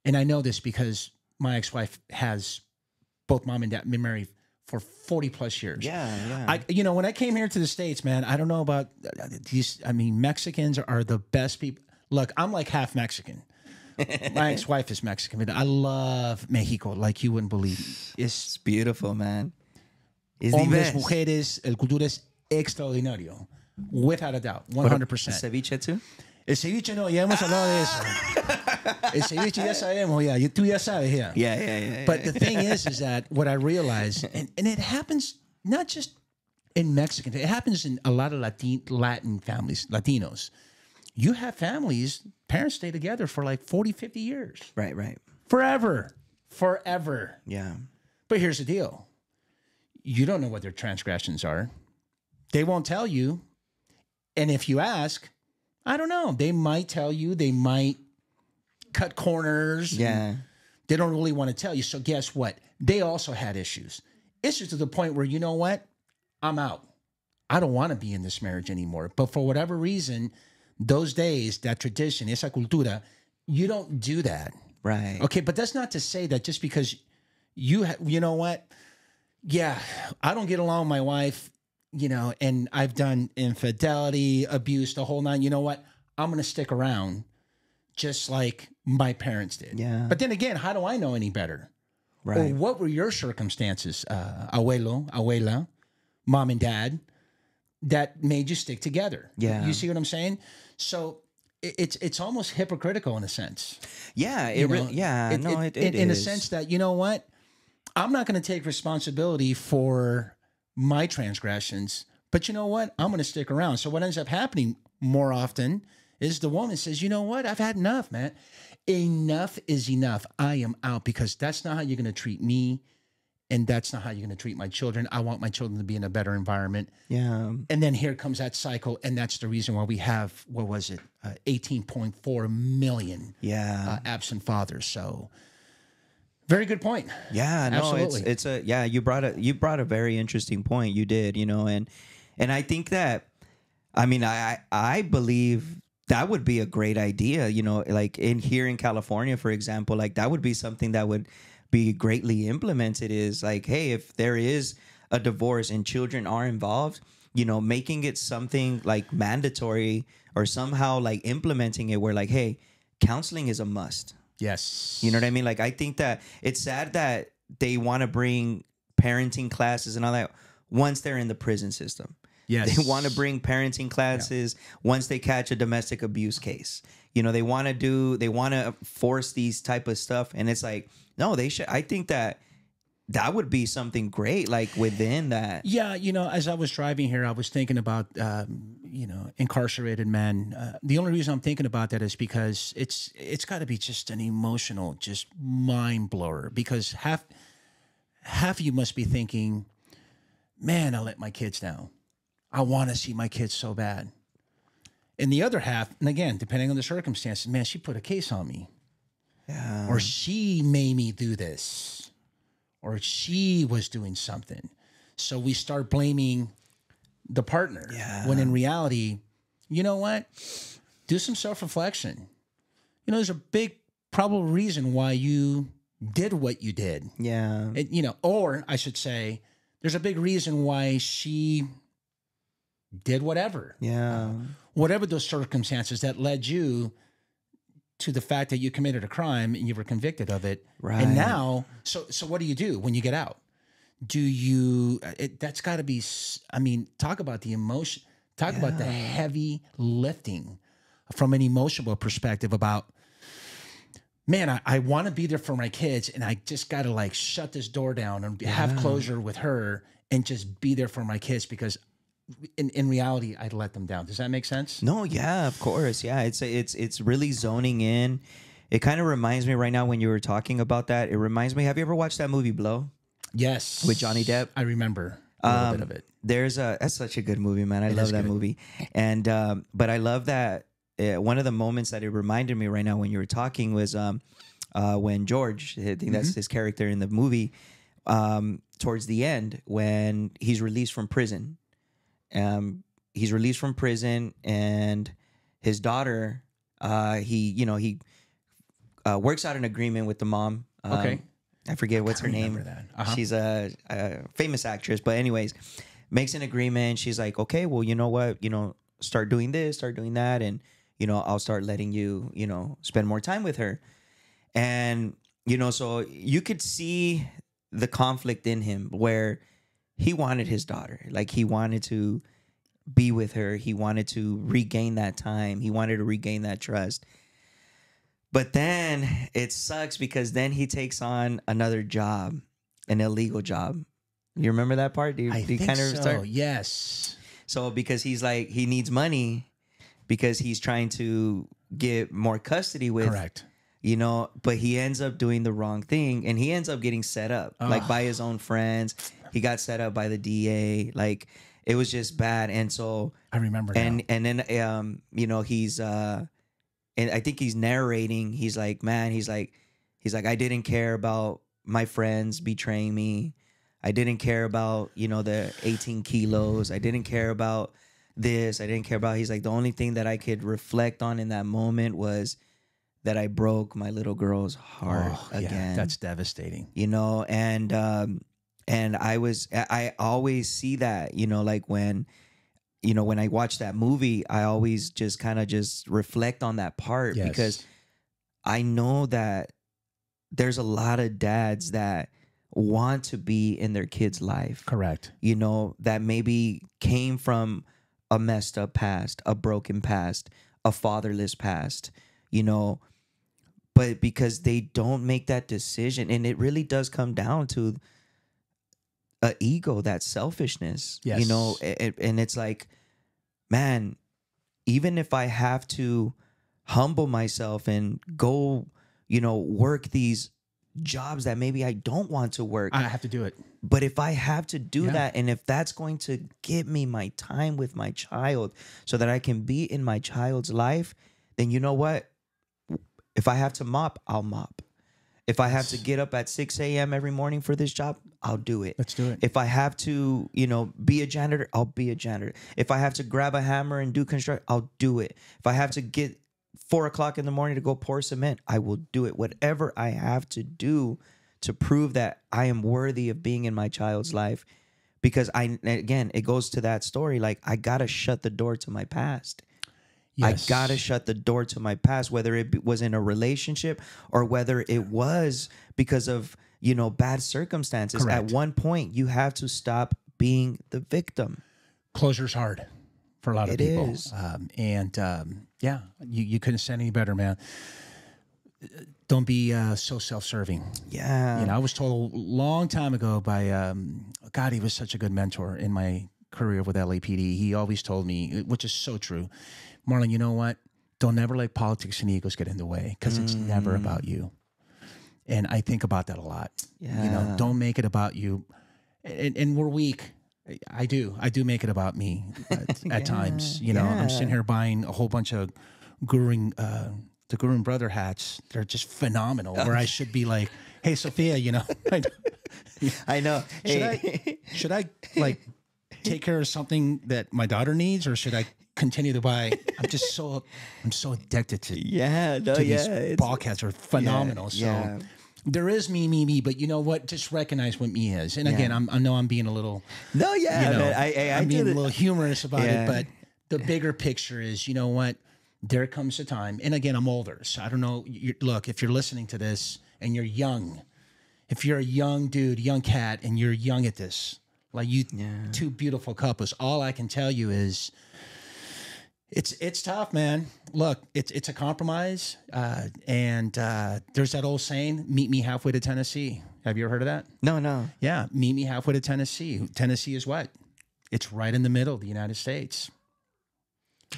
and I know this because my ex-wife has both mom and dad been married for 40 plus years. Yeah. You know, when I came here to the States, man, I don't know about these. I mean, Mexicans are the best people. Look, I'm like half Mexican. My ex-wife is Mexican, but I love Mexico like you wouldn't believe. It's beautiful, man. It's the Hombres, best. mujeres, el cultura es extraordinario. Without a doubt, 100%. Ceviche too? El ceviche no, ya hemos hablado de eso. El ceviche ya sabemos, ya. Tú ya sabes, ya. Yeah. But the thing is that what I realize, and it happens not just in Mexican, it happens in a lot of Latin families, Latinos. You have families, parents stay together for like 40, 50 years. Right. Forever. Yeah. But here's the deal. You don't know what their transgressions are. They won't tell you. And if you ask, I don't know. They might tell you. They might cut corners. Yeah. They don't really want to tell you. So guess what? They also had issues. Issues to the point where, you know what? I'm out. I don't want to be in this marriage anymore. But for whatever reason, those days, that tradition, esa cultura, you don't do that. Right. Okay, but that's not to say that just because you know what? Yeah, I don't get along with my wife, you know, and I've done infidelity, abuse, the whole nine. You know what? I'm going to stick around just like my parents did. Yeah. But then again, how do I know any better? Right. Or what were your circumstances, abuelo, abuela, mom and dad, that made you stick together? Yeah. You see what I'm saying? So it's almost hypocritical in a sense. Yeah. You know, It in a is. sense that, you know what? I'm not going to take responsibility for my transgressions, but you know what? I'm going to stick around. So what ends up happening more often is the woman says, you know what? I've had enough, man. Enough is enough. I am out, because that's not how you're going to treat me. And that's not how you're going to treat my children. I want my children to be in a better environment. Yeah. And then here comes that cycle. And that's the reason why we have, 18.4 million absent fathers. So very good point. Yeah, no, Absolutely. you brought a very interesting point. You did, you know, and I think that, I mean, I believe that would be a great idea, you know, like here in California, for example, like that would be something that would be greatly implemented. Is like, hey, if there is a divorce and children are involved, you know, making it something like mandatory or somehow like implementing it where like, hey, counseling is a must. Yes. You know what I mean? Like, I think that it's sad that they want to bring parenting classes and all that once they're in the prison system. Yes. They want to bring parenting classes once they catch a domestic abuse case. You know, they want to force these type of stuff. And it's like, no, they should. I think that would be something great, like within that. Yeah. You know, as I was driving here, I was thinking about, you know, incarcerated men. The only reason I'm thinking about that is because it's got to be just an emotional, just mind blower, because half of you must be thinking, man, I let my kids down. I want to see my kids so bad. And the other half, and again, depending on the circumstances, man, she put a case on me. Yeah. Or she made me do this. Or she was doing something. So we start blaming the partner. Yeah. When in reality, you know what? Do some self-reflection. You know, there's a big probable reason why you did what you did. Yeah. You know, or I should say, there's a big reason why she did whatever. Yeah. Whatever those circumstances that led you to the fact that you committed a crime and you were convicted of it. Right. And now, so what do you do when you get out? Do you, that's got to be, I mean, talk about the emotion, talk about the heavy lifting from an emotional perspective about, man, I want to be there for my kids, and I just got to like shut this door down and have closure with her and just be there for my kids, because in reality, I'd let them down. Does that make sense? No, yeah, of course. Yeah, it's really zoning in. It kind of reminds me right now when you were talking about that. It reminds me, have you ever watched that movie Blow? Yes. With Johnny Depp? I remember a little bit of it. That's such a good movie, man. I love that movie. And but I love that one of the moments that it reminded me right now when you were talking was when George, I think that's his character in the movie, towards the end when he's released from prison. He's released from prison, and his daughter, he works out an agreement with the mom. Okay. I forget what's her name. She's a famous actress, but anyways, makes an agreement. She's like, okay, well, you know what, start doing this, start doing that, and I'll start letting you, spend more time with her. And so you could see the conflict in him where he wanted his daughter, like he wanted to be with her, he wanted to regain that time, he wanted to regain that trust. But then it sucks because then he takes on another job, an illegal job. You remember that part? Do you think kind of so. start? Yes. So because he's like, he needs money because he's trying to get more custody with. Correct. But he ends up doing the wrong thing, and he ends up getting set up like by his own friends. He got set up by the DA. Like, it was just bad. And so I remember and now. and then he's and I think he's narrating. He's like, man, he's like, I didn't care about my friends betraying me. I didn't care about, the 18 kilos. I didn't care about this. I didn't care about, he's like, the only thing that I could reflect on in that moment was that I broke my little girl's heart again. Yeah, that's devastating. And I always see that, like when I watch that movie, I always just kind of just reflect on that part because I know that there's a lot of dads that want to be in their kid's life. Correct. That maybe came from a messed up past, a broken past, a fatherless past, but because they don't make that decision, and it really does come down to a ego, that selfishness, yes. And it's like, man, even if I have to humble myself and go, work these jobs that maybe I don't want to work, I have to do it. But if I have to do that, and if that's going to get me my time with my child so that I can be in my child's life, then you know what? If I have to mop, I'll mop. If I have to get up at 6 a.m. every morning for this job, I'll do it. Let's do it. If I have to, be a janitor, I'll be a janitor. If I have to grab a hammer and do construction, I'll do it. If I have to get 4 o'clock in the morning to go pour cement, I will do it. Whatever I have to do to prove that I am worthy of being in my child's life. Because again, it goes to that story. Like, I got to shut the door to my past. Yes. I got to shut the door to my past, whether it was in a relationship or whether it was because of, bad circumstances. Correct. At one point, you have to stop being the victim. Closure's hard for a lot of people. It is. You couldn't say any better, man. Don't be so self-serving. Yeah. I was told a long time ago by, God, he was such a good mentor in my career with LAPD. He always told me, which is so true, Marlon, you know what? Don't ever let politics and egos get in the way, because it's never about you. And I think about that a lot. Yeah. Don't make it about you. And we're weak. I do make it about me at times. I'm sitting here buying a whole bunch of the Guru Brother hats. They're just phenomenal. Where I should be like, hey, Sophia, I know. Should I like take care of something that my daughter needs, or should I continue to buy? I'm so addicted to. Yeah, no, to these ball hats are phenomenal. Yeah. There is me, but you know what? Just recognize what me is. And again, I know I'm being a little, No, yeah, you know, man, I'm being a little humorous about Yeah. it, but the bigger picture is, you know what? There comes a time, and again, I'm older, so I don't know. Look, if you're listening to this and you're young, if you're a young dude, young cat, and you're young at this, like you two beautiful couples, all I can tell you is it's tough, man. Look, it's a compromise, and there's that old saying, "Meet me halfway to Tennessee." Have you ever heard of that? No. Yeah, meet me halfway to Tennessee. Tennessee is what? It's right in the middle of the United States.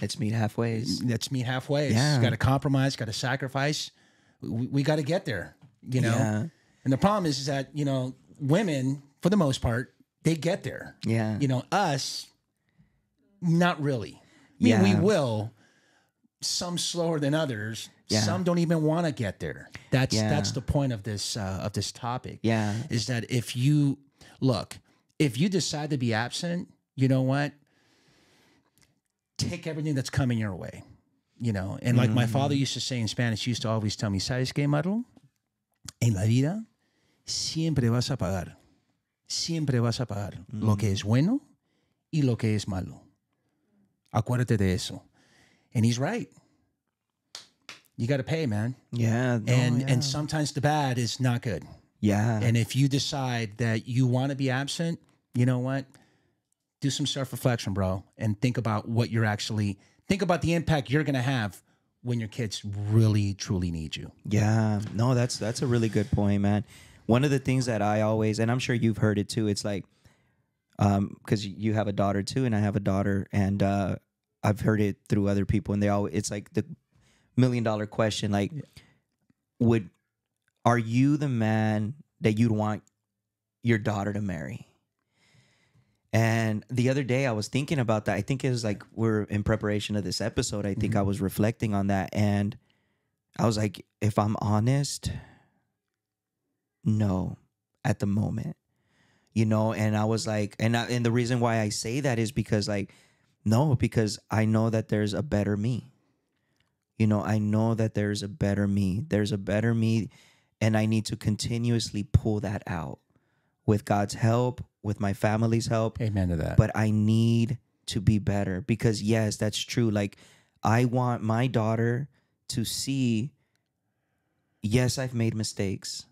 Let's meet halfway. Let's meet halfway. Yeah. Got to compromise, got to sacrifice. We got to get there, you know? Yeah. And the problem is that, you know, women, for the most part, they get there. Yeah. You know, us, not really. I mean, we will, some slower than others. Yeah. Some don't even want to get there. That's the point of this topic. Yeah. Is that if you decide to be absent, you know what? Take everything that's coming your way, you know? And like my father used to say in Spanish, he used to always tell me, ¿sabes qué, Marlon? En la vida, siempre vas a pagar. Siempre vas a pagar lo que es bueno y lo que es malo. Acuérdate de eso. And he's right. You got to pay, man. Yeah. And sometimes the bad is not good. Yeah. And if you decide that you want to be absent, you know what? Do some self-reflection, bro, and think about think about the impact you're going to have when your kids really, truly need you. Yeah. No, that's a really good point, man. One of the things that I always, and I'm sure you've heard it too, it's like, because you have a daughter too, and I have a daughter, and I've heard it through other people, and it's like the $1 million question, like, are you the man that you'd want your daughter to marry? And the other day I was thinking about that. I think it was like we're in preparation of this episode. I think I was reflecting on that, and I was like, if I'm honest, no, at the moment, you know. And I was like, and the reason why I say that is because because I know that there's a better me. You know, I know that there's a better me. There's a better me, and I need to continuously pull that out with God's help, with my family's help. Amen to that. But I need to be better because, yes, that's true. Like, I want my daughter to see, yes, I've made mistakes.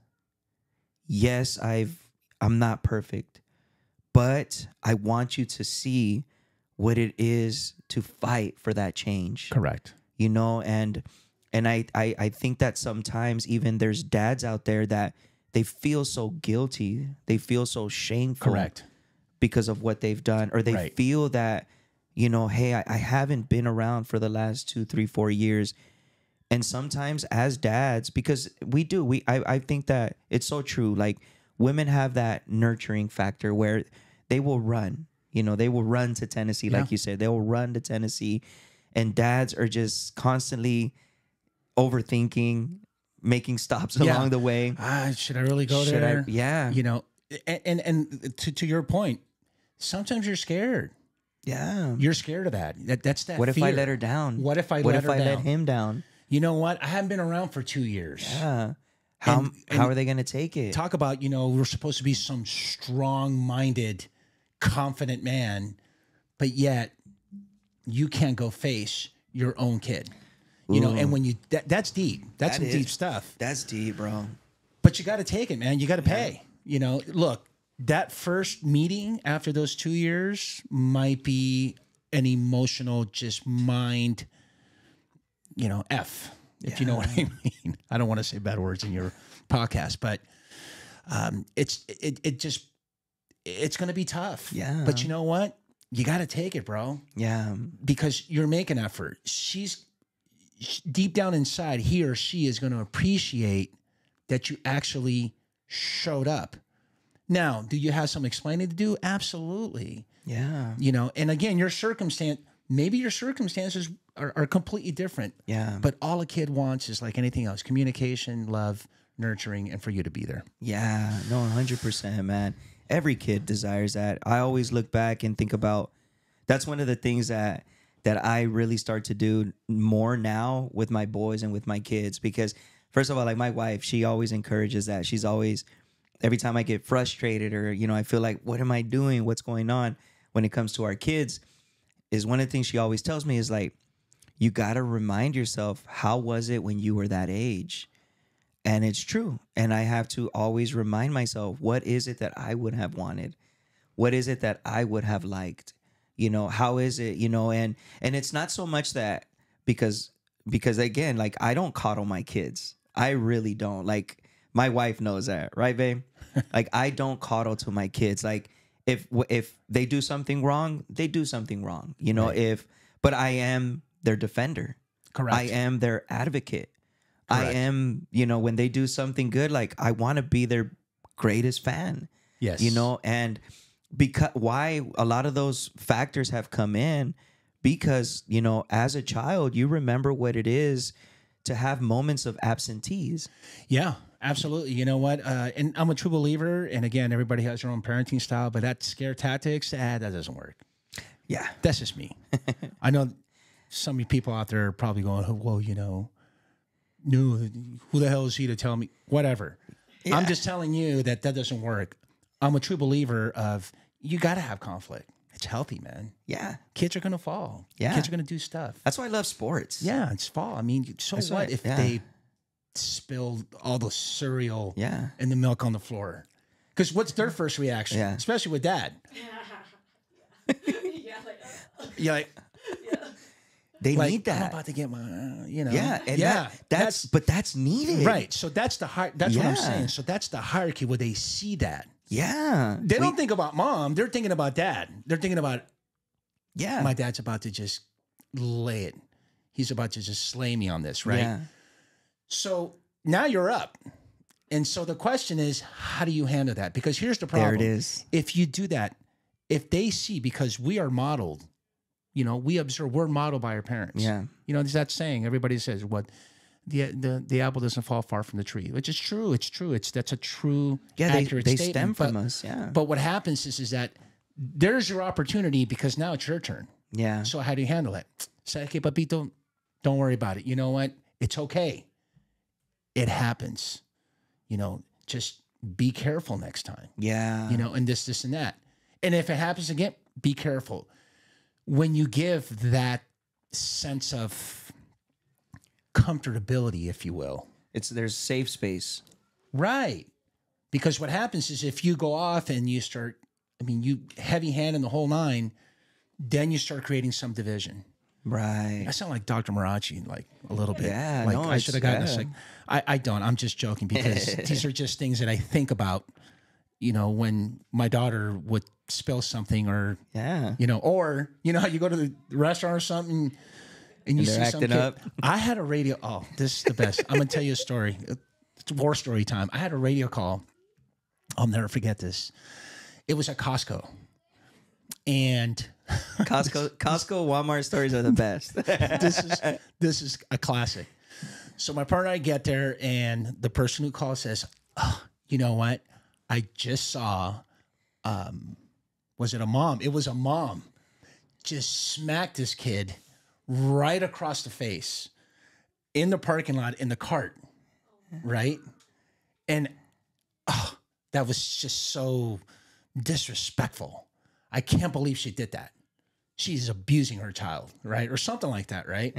Yes, I'm not perfect. But I want you to see what it is to fight for that change. Correct. You know, and I think that sometimes even there's dads out there that they feel so guilty. They feel so shameful. Correct. Because of what they've done. Or they feel that, you know, hey, I haven't been around for the last 2, 3, 4 years. And sometimes as dads, because I think that it's so true. Like, women have that nurturing factor where they will run. You know, they will run to Tennessee, like you said. They will run to Tennessee. And dads are just constantly overthinking, making stops along the way. Should I really go there? Yeah. You know, and to your point, sometimes you're scared. Yeah. You're scared of that. That's that What fear. if I let her down? What if I let him down? You know what? I haven't been around for 2 years. Yeah. How are they going to take it? Talk about, you know, we're supposed to be some strong-minded, confident man, but yet you can't go face your own kid. You know, and when that's deep. That's some deep stuff. That's deep, bro. But you got to take it, man. You got to pay. You know, look, that first meeting after those 2 years might be an emotional, just mind, you know, F, if you know what I mean. I don't want to say bad words in your podcast, but it's going to be tough. Yeah. But you know what? You got to take it, bro. Yeah. Because you're making effort. Deep down inside, he or she is going to appreciate that you actually showed up. Now, do you have some explaining to do? Absolutely. Yeah. You know, and again, maybe your circumstances are completely different. Yeah. But all a kid wants is like anything else, communication, love, nurturing, and for you to be there. Yeah. No, 100%, man. Every kid desires that. I always look back and think about, that's one of the things that I really start to do more now with my boys and with my kids, because first of all, like my wife, she always encourages that. She's always, every time I get frustrated or, you know, I feel like, what am I doing? What's going on when it comes to our kids, is one of the things she always tells me is like, you got to remind yourself, how was it when you were that age? And it's true. And I have to always remind myself, what is it that I would have wanted? What is it that I would have liked? You know, how is it, you know, and it's not so much that because again, like I don't coddle my kids. I really don't. Like my wife knows that, right, babe? Like I don't coddle to my kids. Like if they do something wrong, they do something wrong, you know, Right. but I am their defender. Correct. I am their advocate. Correct. I am, you know, when they do something good, like I want to be their greatest fan. Yes. You know, and because why a lot of those factors have come in, because, you know, as a child, you remember what it is to have moments of absentees. Yeah, absolutely. You know what? And I'm a true believer. And again, everybody has their own parenting style, but that scare tactics, that doesn't work. Yeah. That's just me. I know some of you people out there are probably going, oh, well, you know, no, who the hell is he to tell me? Whatever. Yeah. I'm just telling you that doesn't work. I'm a true believer of you got to have conflict. It's healthy, man. Yeah. Kids are going to fall. Yeah. Kids are going to do stuff. That's why I love sports. Yeah, it's fall. I mean, so That's what right. if Yeah. they spill all the cereal Yeah. and the milk on the floor? Because what's their first reaction? Yeah. Especially with dad. You're like, They like, need that. I'm about to get my, you know. Yeah. And yeah. that's needed. Right. So that's the that's what I'm Yeah. saying. So that's the hierarchy where they see that. Yeah. They don't think about mom. They're thinking about dad. They're thinking about Yeah. my dad's about to just lay it. He's about to just slay me on this, right? Yeah. So now you're up. And so the question is, how do you handle that? Because here's the problem. There it is. If you do that, if they see, because we are modeled, you know, we observe, we're modeled by our parents. Yeah. You know, there's that saying, everybody says, what, the apple doesn't fall far from the tree, which is true. It's true. That's a true, accurate they statement. stem from But- us. Yeah. But what happens is that there's your opportunity because now it's your turn. Yeah. So how do you handle it? Say, okay, papito, don't worry about it. You know what? It's okay. It happens. You know, just be careful next time. Yeah. You know, and this, and that. And if it happens again, be careful. When you give that sense of comfortability, if you will. there's safe space. Right. Because what happens is if you go off and you start, I mean, you heavy hand in the whole nine, then you start creating some division. Right. I sound like Dr. Marachi, like a little bit. Yeah, like no, I should have gotten yeah. this. Like, I don't. I'm just joking because these are just things that I think about. You know, when my daughter would spill something, or Yeah. you know, or you know how you go to the restaurant or something, and you they're see some acting kid. up. I had a radio. Oh, this is the best. I'm gonna tell you a story. It's war story time. I had a radio call. I'll never forget this. It was at Costco, and Costco, Walmart stories are the best. this is a classic. So my partner and I get there, and the person who calls says, oh, you know what? I just saw, was it a mom? It was a mom. Just smacked this kid right across the face in the parking lot in the cart, right? And that was just so disrespectful. I can't believe she did that. She's abusing her child, right? Or something like that, right?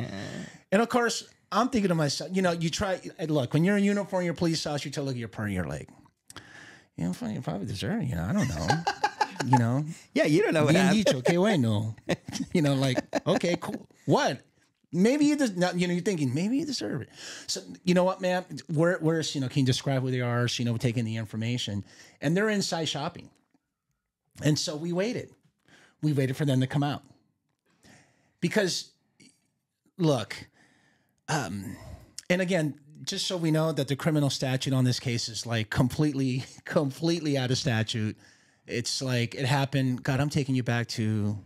And of course, I'm thinking to myself, you know, you try, look, when you're in uniform, you're a police officer, you tell, look at your partner, you're like, you know, you probably deserve it, you know, I don't know. You know? Yeah, you don't know what Bien happened. dicho, qué bueno. You know, like, okay, cool. What? Maybe you just, you know, you're thinking, maybe you deserve it. So, you know what, man? We're, you know, can you describe where they are? So, you know, we're taking the information. And they're inside shopping. And so we waited. We waited for them to come out. Because, look, and again, just so we know that the criminal statute on this case is like completely out of statute. It's like it happened. God, I'm taking you back to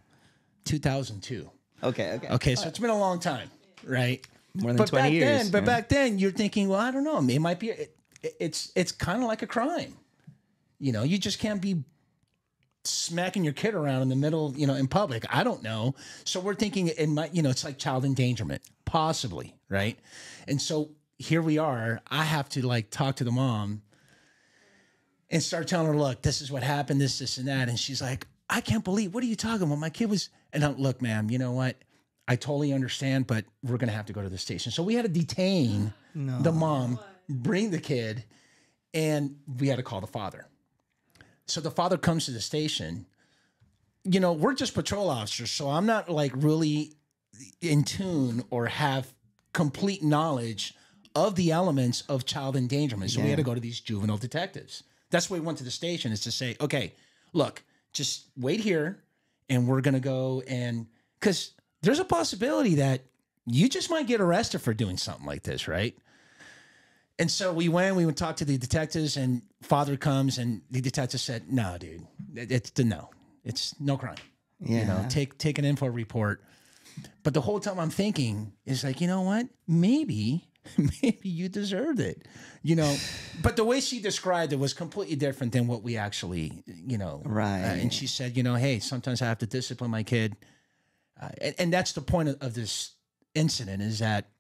2002. Okay. So it's been a long time, right? More than 20 years. But back then, you're thinking, well, I don't know. It might be. It's kind of like a crime. You know, you just can't be smacking your kid around in the middle, you know, in public. I don't know. So we're thinking it might, you know, it's like child endangerment, possibly, right? And so here we are. I have to like talk to the mom and start telling her, look, this is what happened, this, and that. And she's like, I can't believe, what are you talking about? My kid was, and I'm, look, ma'am, you know what? I totally understand, but we're going to have to go to the station. So we had to detain the mom, bring the kid, and we had to call the father. So the father comes to the station. You know, we're just patrol officers, so I'm not like really in tune or have complete knowledge of the elements of child endangerment. So we had to go to these juvenile detectives. That's why we went to the station, is to say, okay, look, just wait here and we're going to go, and because there's a possibility that you just might get arrested for doing something like this, right? And so we would talk to the detectives, and father comes, and the detective said, no, dude, it's no crime. Yeah. You know, take an info report. But the whole time I'm thinking is like, you know what? Maybe you deserved it, you know. But the way she described it was completely different than what we actually, you know. Right. And she said, you know, hey, sometimes I have to discipline my kid. And that's the point of this incident, is that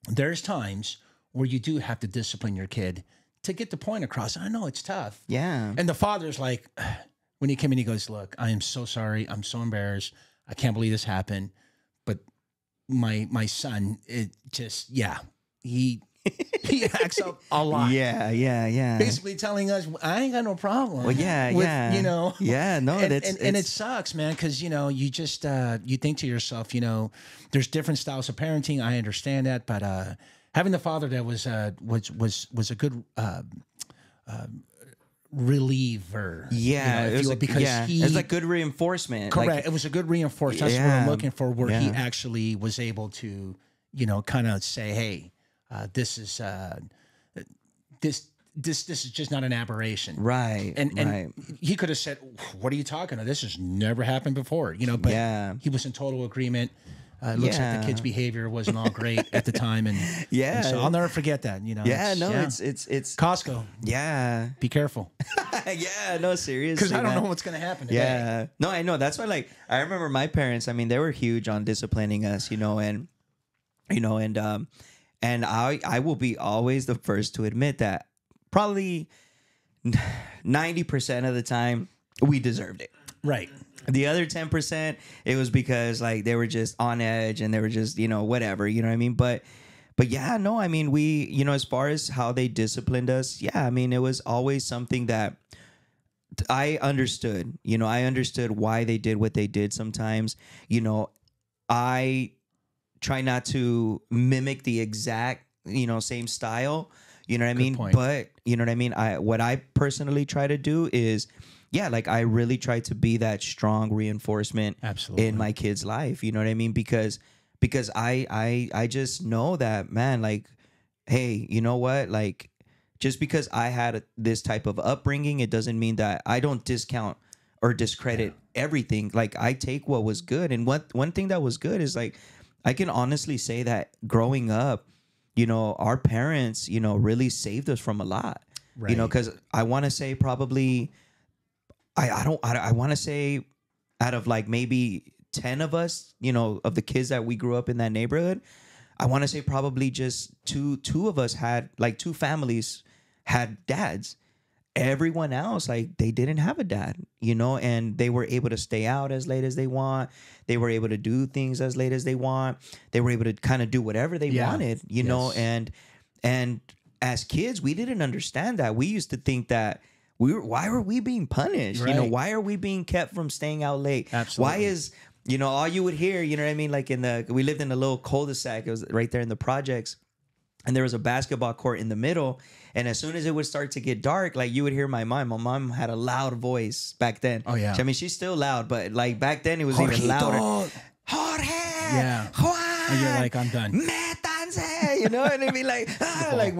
there's times where you do have to discipline your kid to get the point across. I know it's tough. Yeah. And the father's like, when he came in, he goes, look, I am so sorry. I'm so embarrassed. I can't believe this happened. But my son, it just, he acts up a lot. Yeah. Basically telling us, I ain't got no problem. Well, yeah. You know. Yeah, no, and it sucks, man, because, you know, you just, you think to yourself, you know, there's different styles of parenting. I understand that. But having the father that was a good reliever. Yeah, you know, it was will, like, because it was like good reinforcement. Correct. Like, It was a good reinforcement. That's what I'm looking for, where he actually was able to, you know, kind of say, hey, this is just not an aberration. Right. And he could have said, what are you talking about? This has never happened before, you know, but he was in total agreement. It looks like the kid's behavior wasn't all great at the time, and so I'll never forget that. You know, it's Costco. Yeah, Be careful. Yeah, no, seriously, because I don't know what's going to happen today. Yeah, no, I know. That's why, like, I remember my parents. I mean, they were huge on disciplining us, and I will be always the first to admit that probably 90% of the time we deserved it. Right. The other 10%, it was because, like, they were just on edge and they were just, whatever, you know what I mean? But yeah, no, I mean, we, as far as how they disciplined us, yeah, I mean, it was always something that I understood. I understood why they did what they did sometimes. I try not to mimic the exact, same style, you know what I mean? Point. But, you know what I mean? What I personally try to do is, like, I really try to be that strong reinforcement in my kid's life. You know what I mean? Because I just know that, man, like, hey, you know what? Like, just because I had this type of upbringing, it doesn't mean that I don't discount or discredit everything. Like, I take what was good. And one thing that was good is, like, I can honestly say that growing up, our parents, really saved us from a lot. Right. Because I want to say probably... I want to say out of, like, maybe 10 of us, of the kids that we grew up in that neighborhood, I want to say probably just two of us had, like, two families had dads. Everyone else, like, they didn't have a dad, and they were able to stay out as late as they want. They were able to do things as late as they want. They were able to kind of do whatever they wanted, know, and as kids, we didn't understand that. We used to think that why were we being punished? Right. Why are we being kept from staying out late? Absolutely. Why is, all you would hear, you know what I mean? Like, we lived in a little cul-de-sac. It was right there in the projects. And there was a basketball court in the middle. And as soon as it would start to get dark, like, you would hear my mom. My mom had a loud voice back then. Oh, yeah. I mean, she's still loud, but, like, back then it was even louder. Jorge! Yeah. Juan! And you're like, I'm done. Métanse! You know what I mean? Like,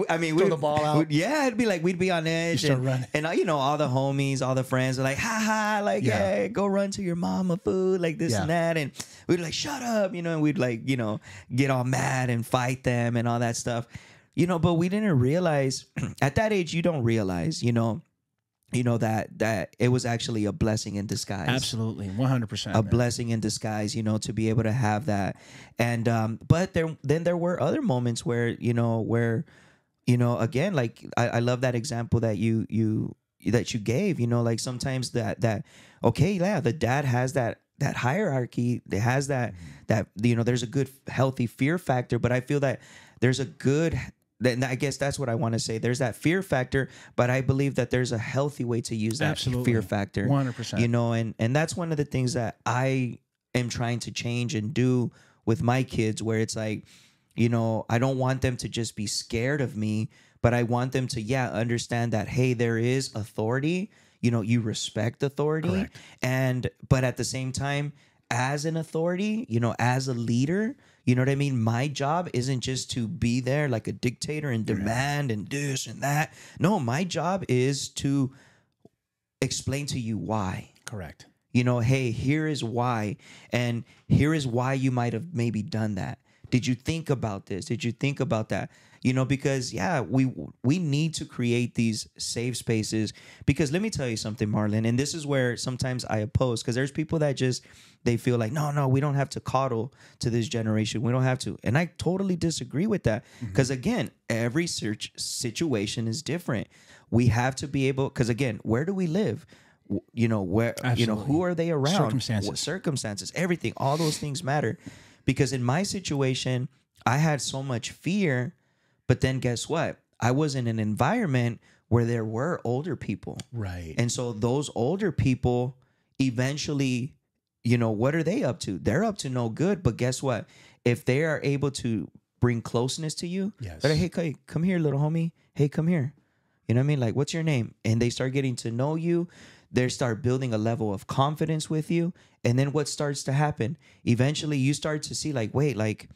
I mean, throw the ball out. It'd be like, we'd be on edge. Start running. And all the homies, all the friends are like, ha, like, hey, go run to your mama food, like this and that. And we'd like, shut up, and we'd, like, get all mad and fight them and all that stuff. But we didn't realize, at that age, you don't realize, you know, that it was actually a blessing in disguise. Absolutely, 100%. A blessing in disguise, you know, to be able to have that. And but there were other moments where, again, like I love that example that you gave, like sometimes that okay, yeah, the dad has that hierarchy, it has that there's a good healthy fear factor, but I feel that there's a good, and I guess that's what I want to say. There's that fear factor, but I believe that there's a healthy way to use that Absolutely. fear factor. 100%. And that's one of the things that I am trying to change and do with my kids, where it's like, I don't want them to just be scared of me, but I want them to, understand that, hey, there is authority. You respect authority. Correct. But at the same time, as an authority, as a leader, you know what I mean? My job isn't just to be there like a dictator and demand and this and that. No, my job is to explain to you why. Correct. Hey, here is why. And here is why you might have maybe done that. Did you think about this? Did you think about that? Because we need to create these safe spaces, because let me tell you something, Marlon, and this is where sometimes I oppose, because there's people that they feel like, no, we don't have to coddle to this generation. We don't have to. And I totally disagree with that, because again, every situation is different. We have to be able, because again, where do we live? Where, Absolutely. Who are they around? Circumstances. What circumstances, everything, all those things matter. Because in my situation, I had so much fear, but then guess what? I was in an environment where there were older people. Right. And so those older people eventually, what are they up to? They're up to no good. But guess what? If they are able to bring closeness to you, yes. They're like, hey, come here, little homie. Hey, come here. You know what I mean? Like, what's your name? And they start getting to know you. They start building a level of confidence with you. And then what starts to happen? Eventually you start to see like, wait, like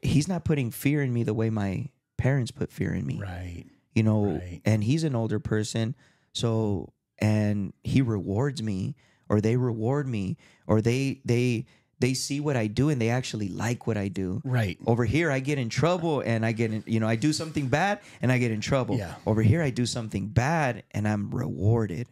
he's not putting fear in me the way my parents put fear in me. Right. Right. And he's an older person. So, and he rewards me, or they reward me, or they see what I do and they actually like what I do. Right. Over here, I get in trouble and I get in, I do something bad and I get in trouble. Yeah. Over here, I do something bad and I'm rewarded.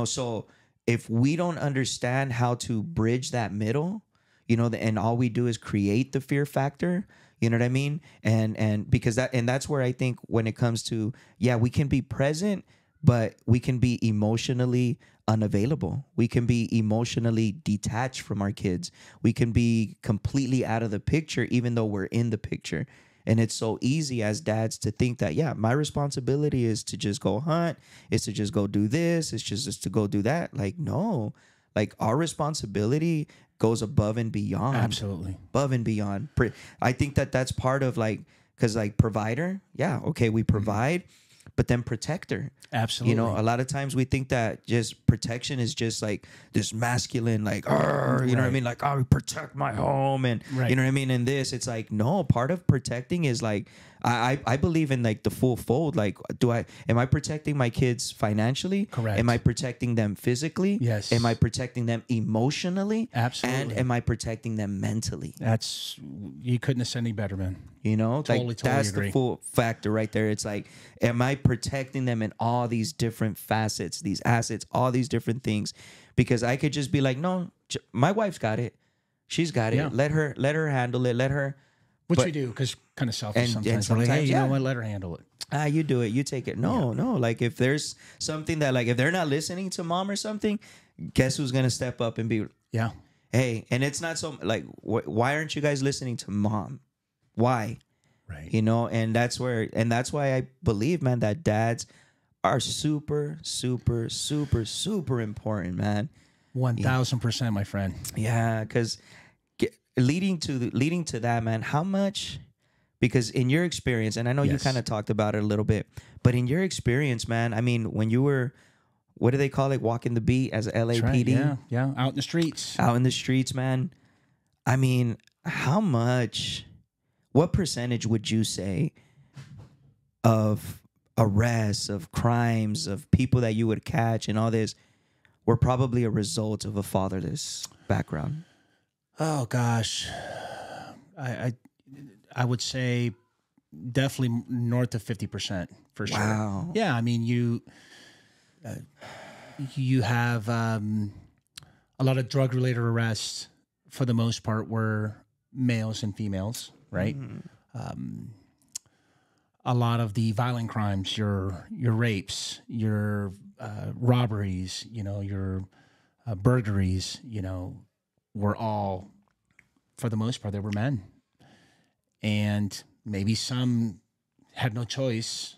So if we don't understand how to bridge that middle, and all we do is create the fear factor, you know what I mean? And because that's where I think when it comes to, we can be present, but we can be emotionally unavailable. We can be emotionally detached from our kids. We can be completely out of the picture, even though we're in the picture. And it's so easy as dads to think that, my responsibility is to just go hunt, is to just go do this, it's just to go do that. Like, no, like our responsibility goes above and beyond. Absolutely. Above and beyond. I think that's part of like, because like provider, okay, we provide, but then protector. Absolutely. A lot of times we think that just protection is just like this masculine, like, you know what I mean? Like, I protect my home and, you know what I mean? And this, it's like, no, part of protecting is like, I believe in like the full fold. Like, am I protecting my kids financially? Correct. Am I protecting them physically? Yes. Am I protecting them emotionally? Absolutely. And am I protecting them mentally? You couldn't have said any better, man. Totally that's agree. The full factor right there. It's like, am I protecting them in all these different facets, these assets, all these different things? Because I could just be like, no, my wife's got it. She's got it. Yeah. Let her handle it. Let her. Which we do, because kind of selfish sometimes. We're like, hey, you know what? Let her handle it. You do it. You take it. No. Like if there's something that like, if they're not listening to mom or something, guess who's going to step up and be, hey, and it's not so like, why aren't you guys listening to mom? Why? Right. And that's why I believe, man, that dads are super, super, super, super important, man. 1,000%, my friend. Yeah, because leading to that, man, how much? Because in your experience, and I know you kind of talked about it a little bit, but in your experience, man, I mean, when you were, what do they call it, walking the beat as a LAPD? Right, yeah, out in the streets. Out in the streets, man. I mean, what percentage would you say of arrests, of crimes, of people that you would catch and all this were probably a result of a fatherless background? Oh gosh, I would say definitely north of 50% for sure. Wow. Yeah, I mean You have a lot of drug-related arrests, for the most part, were males and females, right? A lot of the violent crimes, your rapes, your robberies, your burglaries, were all, for the most part, they were men. And maybe some had no choice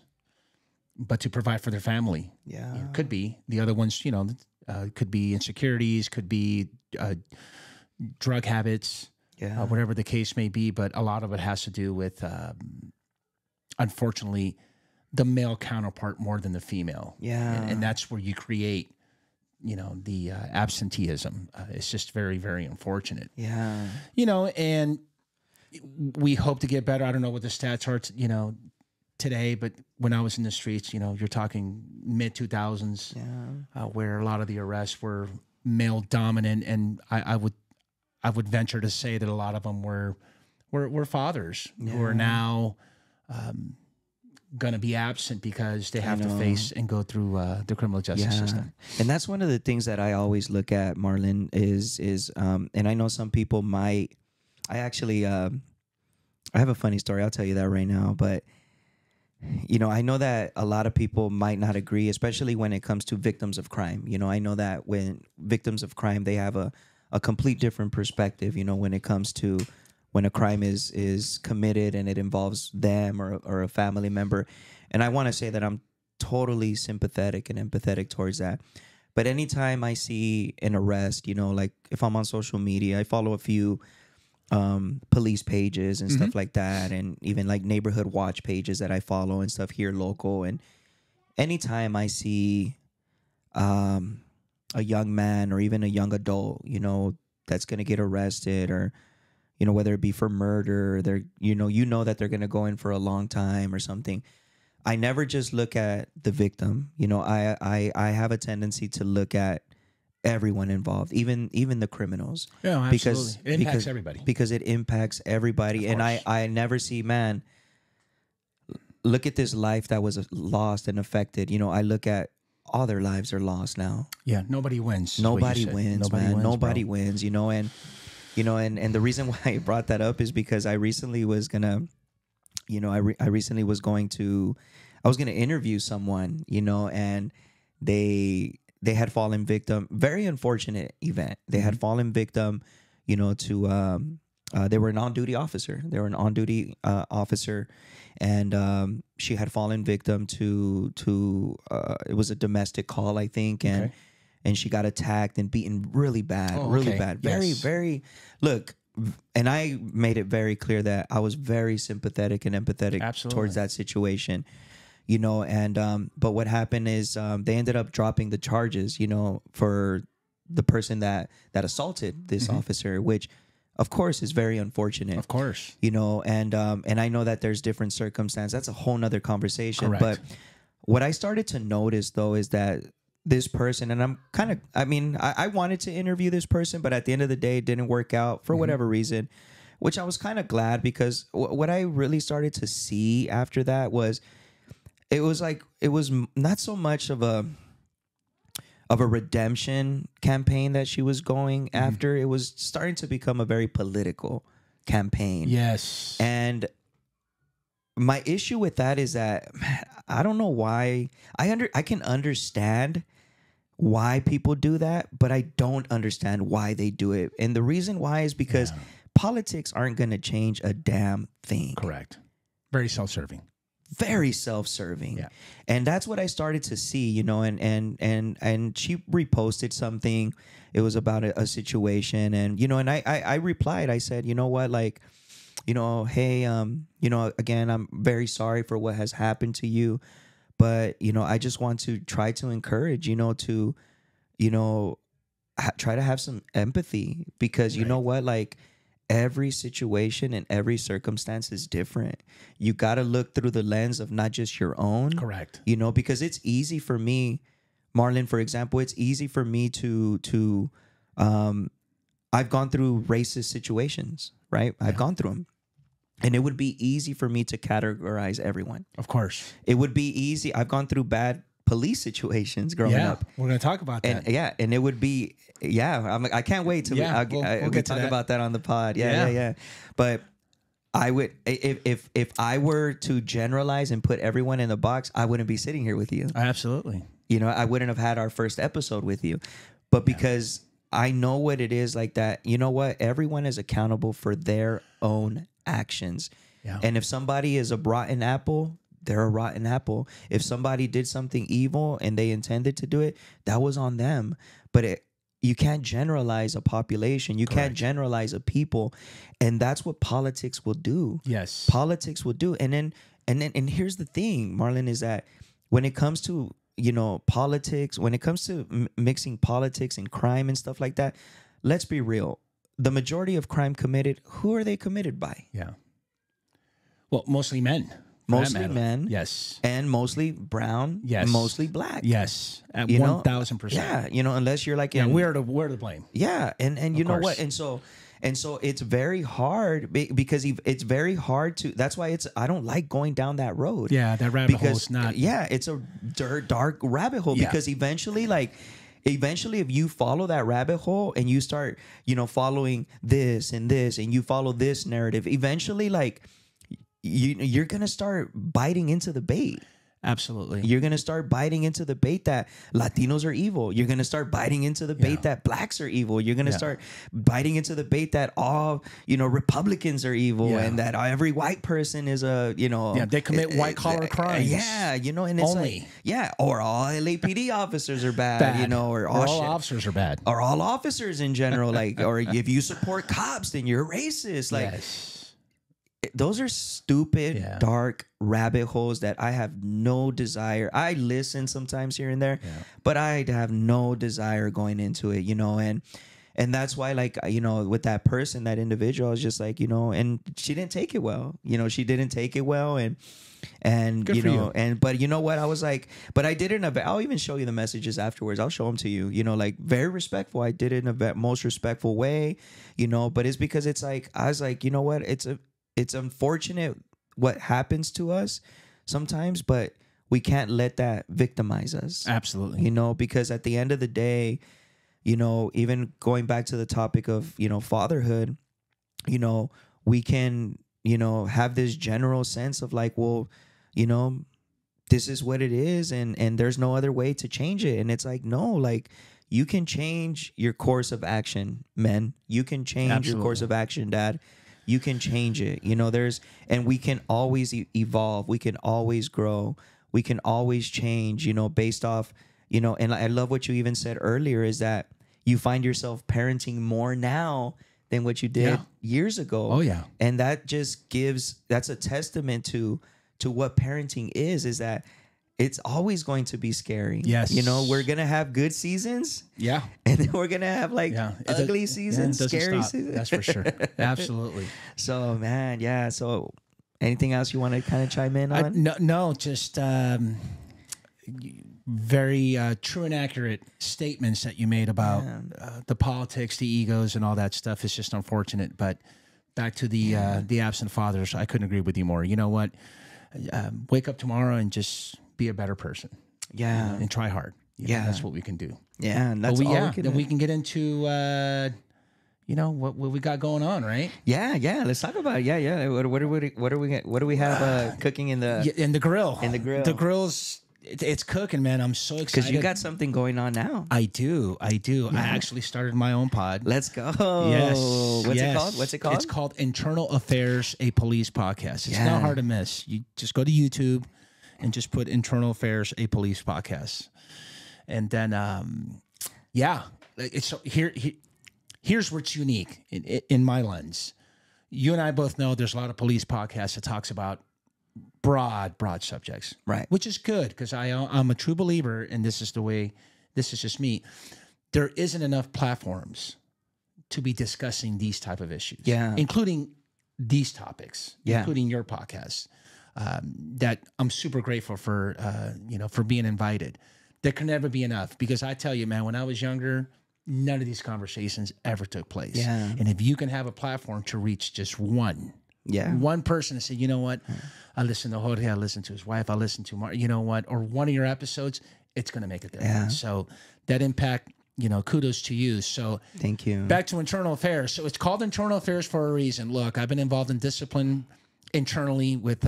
but to provide for their family. Yeah. Could be. The other ones, could be insecurities, could be drug habits, whatever the case may be. But a lot of it has to do with, unfortunately, the male counterpart more than the female. Yeah. And that's where you create, the absenteeism. It's just very, very unfortunate. Yeah. And we hope to get better. I don't know what the stats are, today, but when I was in the streets, you're talking mid 2000s, where a lot of the arrests were male dominant, and I would venture to say that a lot of them were fathers who are now going to be absent because they have to face and go through the criminal justice system. And that's one of the things that I always look at, Marlon, is and I know some people might. I actually I have a funny story. I'll tell you that right now, but. I know that a lot of people might not agree, especially when it comes to victims of crime. I know that when victims of crime, they have a complete different perspective, when it comes to when a crime is committed and it involves them or a family member. And I want to say that I'm totally sympathetic and empathetic towards that. But anytime I see an arrest, like if I'm on social media, I follow a few police pages and stuff like that, and even like neighborhood watch pages that I follow and stuff here local. And anytime I see a young man or even a young adult, that's gonna get arrested, or whether it be for murder, they're that they're gonna go in for a long time or something, I never just look at the victim. I have a tendency to look at everyone involved, even the criminals. Yeah, absolutely. It impacts everybody. Because it impacts everybody. And I never see, man, look at this life that was lost and affected. I look at all their lives are lost now. Yeah, nobody wins. Nobody wins, man. Nobody wins, and the reason why I brought that up is because I recently was gonna, I recently was going to interview someone, and they had fallen victim, very unfortunate event. They had fallen victim, to, they were an on-duty officer. They were an on-duty officer, and she had fallen victim to it was a domestic call, I think, and she got attacked and beaten really bad, really bad. Very, very, look, and I made it very clear that I was very sympathetic and empathetic towards that situation. But what happened is they ended up dropping the charges, for the person that assaulted this officer, which, of course, is very unfortunate. Of course. And I know that there's different circumstances. That's a whole nother conversation. Correct. But what I started to notice, though, is that this person, and I wanted to interview this person, but at the end of the day, it didn't work out for whatever reason, which I was kind of glad, because what I really started to see after that was, it was not so much of a redemption campaign that she was going after. It was starting to become a very political campaign. Yes. And my issue with that is that I don't know why. I can understand why people do that, but I don't understand why they do it. And the reason why is because politics aren't going to change a damn thing. Correct. Very self-serving. Very self-serving. And that's what I started to see, and she reposted something. It was about a situation, and and I replied. I said, what, like, hey, again, I'm very sorry for what has happened to you, but I just want to try to encourage, to try to have some empathy, because you know what, like, every situation and every circumstance is different. You got to look through the lens of not just your own. Correct. Because it's easy for me, Marlon, for example, it's easy for me to I've gone through racist situations, right? I've gone through them. And it would be easy for me to categorize everyone. Of course. It would be easy. I've gone through bad police situations growing up. We're going to talk about that. And it would be, I can't wait to we'll we talk about that on the pod. Yeah. But I would, if I were to generalize and put everyone in a box, I wouldn't be sitting here with you. Absolutely. You know, I wouldn't have had our first episode with you. But because I know what it is like that, you know what? Everyone is accountable for their own actions. Yeah. And if somebody is a rotten apple, they're a rotten apple. If somebody did something evil and they intended to do it, that was on them. But you can't generalize a population. You can't generalize a people. And that's what politics will do. Yes. Politics will do. And here's the thing, Marlon, is that when it comes to, you know, politics, when it comes to mixing politics and crime and stuff like that, let's be real. The majority of crime committed, who are they committed by? Yeah. Well, mostly men. Mostly men. Yes. And mostly brown. Yes. Mostly black. Yes. At 1,000%. Yeah. You know, unless you're like, we're to blame. Yeah. And you know what? And so it's very hard because it's very hard to, that's why I don't like going down that road. Yeah. That rabbit hole is not. Yeah. It's a dark rabbit hole because eventually if you follow that rabbit hole and you start, you know, following this and you follow this narrative, eventually you're going to start biting into the bait. Absolutely. You're going to start biting into the bait that Latinos are evil. You're going to start biting into the bait that blacks are evil. You're going to start biting into the bait that all, you know, Republicans are evil and that every white person is a, you know. Yeah, they commit white collar crimes. Yeah, you know, and it's only. Or all LAPD officers are bad, you know, or all officers are bad. Or all officers in general, or if you support cops, then you're racist. Those are stupid, dark rabbit holes that I have no desire. I listen sometimes here and there, but I have no desire going into it, you know, and that's why, like, you know, with that person, that individual, I was just like, you know, and she didn't take it well, you know, she didn't take it well. And good you for know, you. but you know what? I was like, but I did it in a, I'll even show you the messages afterwards. I'll show them to you, you know, like very respectful. I did it in a most respectful way, you know, but it's because it's like, I was like, you know what? It's unfortunate what happens to us sometimes, but we can't let that victimize us. Absolutely. You know, because at the end of the day, you know, even going back to the topic of, you know, fatherhood, you know, we can, you know, have this general sense of like, well, you know, this is what it is and there's no other way to change it. And it's like, no, like you can change your course of action, men. You can change your course of action, dad. You can change it. You know, and we can always evolve. We can always grow. We can always change, you know, based off, you know, and I love what you even said earlier is that you find yourself parenting more now than what you did years ago. Oh, yeah. And that just that's a testament to what parenting is that it's always going to be scary. Yes. You know, we're going to have good seasons. Yeah. And then we're going to have ugly seasons, scary seasons. That's for sure. Absolutely. So, man, yeah. So anything else you want to kind of chime in on? No, just very true and accurate statements that you made about the politics, the egos, and all that stuff. It's just unfortunate. But back to the absent fathers, I couldn't agree with you more. You know what? Wake up tomorrow and just be a better person. Yeah. And try hard. You know, that's what we can do. Yeah. And that's all we can do. Then we can get into, you know, what we got going on, right? Yeah. Let's talk about it. Yeah. What do we have cooking in the grill? In the grill. The grill's it's cooking, man. I'm so excited. Because you got something going on now. I do. Yeah. I actually started my own pod. Let's go. Yes. What's it called? It's called Internal Affairs, a Police Podcast. It's not hard to miss. You just go to YouTube and just put Internal Affairs, a Police Podcast. And then, so here's what's unique in my lens. You and I both know there's a lot of police podcasts that talks about broad subjects, right? Which is good because I'm a true believer, and this is just me. There isn't enough platforms to be discussing these type of issues, including these topics, including your podcast. That I'm super grateful for, for being invited. There can never be enough because I tell you, man, when I was younger, none of these conversations ever took place. Yeah. And if you can have a platform to reach just one person and say, you know what, I listen to Jorge, I listen to his wife, I listen to Mark, you know what, or one of your episodes, it's going to make a difference. So that impact, you know, kudos to you. So thank you. Back to internal affairs. So it's called internal affairs for a reason. Look, I've been involved in discipline internally with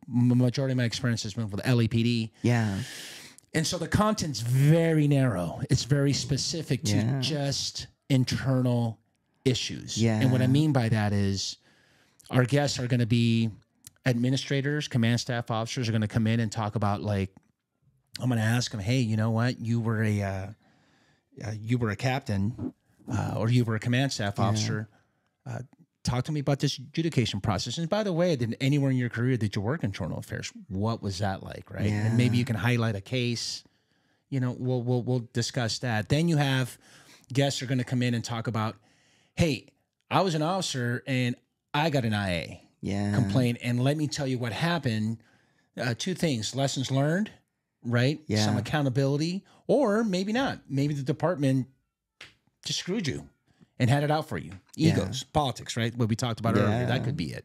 majority of my experience has been with LAPD. Yeah. And so the content's very narrow. It's very specific to just internal issues. Yeah. And what I mean by that is our guests are going to be administrators, command staff officers are going to come in and talk about, like, I'm going to ask them, hey, you know what? You were a captain or you were a command staff officer. Talk to me about this adjudication process. And by the way, did anywhere in your career did you work in internal affairs? What was that like, right? Yeah. And maybe you can highlight a case. You know, we'll discuss that. Then you have guests are going to come in and talk about, hey, I was an officer and I got an IA complaint, and let me tell you what happened. Two things: lessons learned, right? Yeah. Some accountability, or maybe not. Maybe the department just screwed you and had it out for you. Egos, politics, right? What we talked about earlier. That could be it.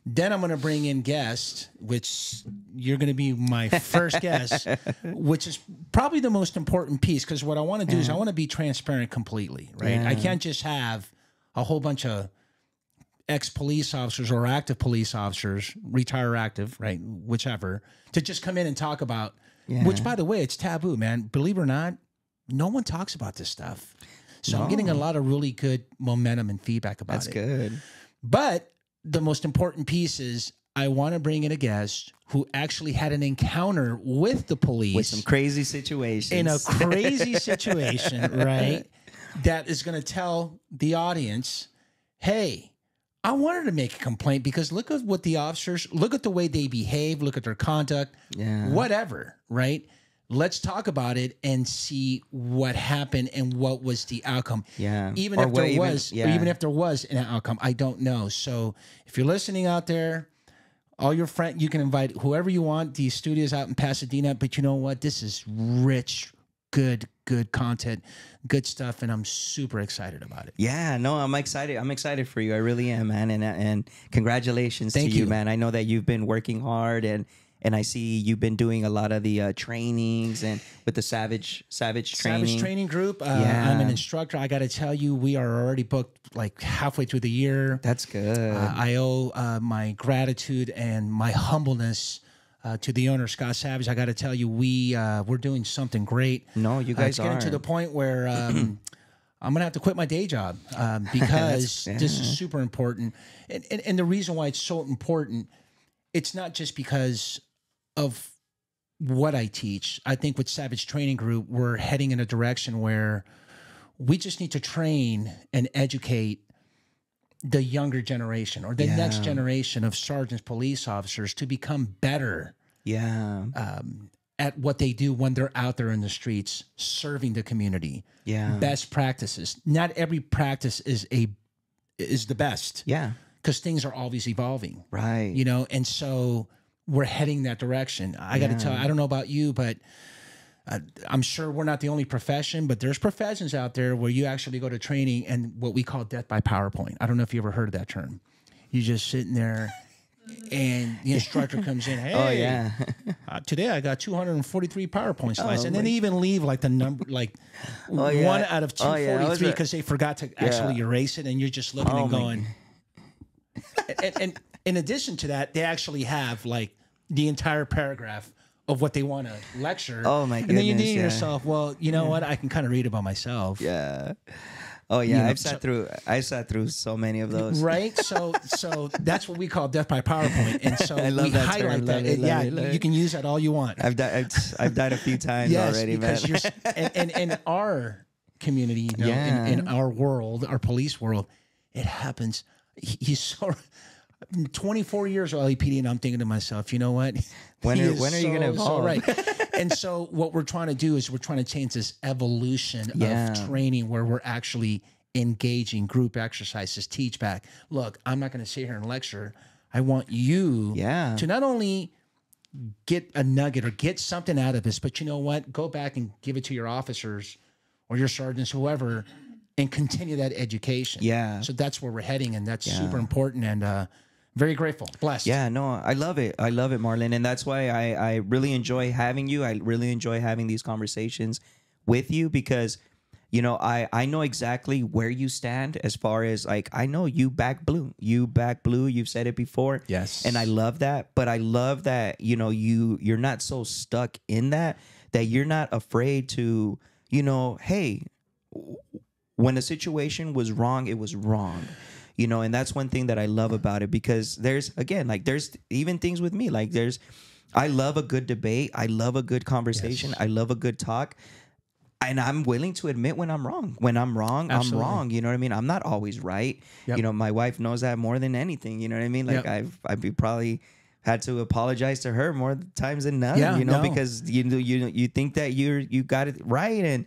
Then I'm going to bring in guests, which you're going to be my first guest, which is probably the most important piece, because what I want to do is I want to be transparent completely, right? I can't just have a whole bunch of ex-police officers or active police officers, retire active, right, whichever, to just come in and talk about, which, by the way, it's taboo, man. Believe it or not, no one talks about this stuff. So I'm getting a lot of really good momentum and feedback about it. That's good. But the most important piece is I want to bring in a guest who actually had an encounter with the police. With some crazy situations. In a crazy situation, right? That is going to tell the audience, hey, I wanted to make a complaint because look at what the officers, look at the way they behave, look at their conduct, whatever, right? Let's talk about it and see what happened and what was the outcome. Yeah. Even if there was an outcome, I don't know. So if you're listening out there, all your friends, you can invite whoever you want. These studios out in Pasadena, but you know what? This is rich, good content, good stuff, and I'm super excited about it. Yeah, no, I'm excited. I'm excited for you. I really am, man. And congratulations to you, man. I know that you've been working hard, and I see you've been doing a lot of the trainings and with the Savage Training Group. I'm an instructor. I got to tell you, we are already booked like halfway through the year. That's good. I owe my gratitude and my humbleness to the owner, Scott Savage. I got to tell you, we're doing something great. No, you guys are. It's getting to the point where I'm going to have to quit my day job because this is super important. And the reason why it's so important, it's not just because of what I teach. I think with Savage Training Group, we're heading in a direction where we just need to train and educate the younger generation or the next generation of sergeants, police officers to become better at what they do when they're out there in the streets serving the community. Best practices. Not every practice is the best. Because things are always evolving. Right. You know, and so we're heading that direction. I got to tell you, I don't know about you, but I'm sure we're not the only profession, but there's professions out there where you actually go to training and what we call death by PowerPoint. I don't know if you ever heard of that term. You're just sitting there and the instructor comes in, hey, today I got 243 PowerPoint slides. And then they even leave like the number, like 1 out of 243 because they forgot to actually erase it. And you're just looking and going. And in addition to that, they actually have like the entire paragraph of what they want to lecture. Oh my goodness! And then you think to yourself, well, you know what? I can kind of read it by myself. Yeah. Oh yeah, you know, I sat through so many of those. Right. So that's what we call death by PowerPoint, and so I love we that highlight term. that. You can use that all you want. I've died a few times already, because man. and in our community, you know, in our world, our police world, it happens. He's so 24 years of LAPD, and I'm thinking to myself, you know what? When are you going to evolve? So right. And so what we're trying to do is we're trying to change this evolution of training where we're actually engaging group exercises, teach back. Look, I'm not going to sit here and lecture. I want you to not only get a nugget or get something out of this, but you know what? Go back and give it to your officers or your sergeants, whoever, and continue that education. Yeah. So that's where we're heading, and that's super important. And very grateful, blessed. Yeah, no, I love it. I love it, Marlon. And that's why I really enjoy having you. I really enjoy having these conversations with you because, you know, I know exactly where you stand as far as like, I know you back blue. You back blue. You've said it before. Yes. And I love that. But I love that, you know, you're not so stuck in that you're not afraid to, you know, hey, when a situation was wrong, it was wrong. You know, and that's one thing that I love about it because there's even things with me. Like I love a good debate. I love a good conversation. Yes. I love a good talk. And I'm willing to admit when I'm wrong. When I'm wrong, Absolutely. I'm wrong. You know what I mean? I'm not always right. Yep. You know, my wife knows that more than anything. You know what I mean? Like Yep. I've probably had to apologize to her more times than none. Yeah, you know, no. because you think that you got it right and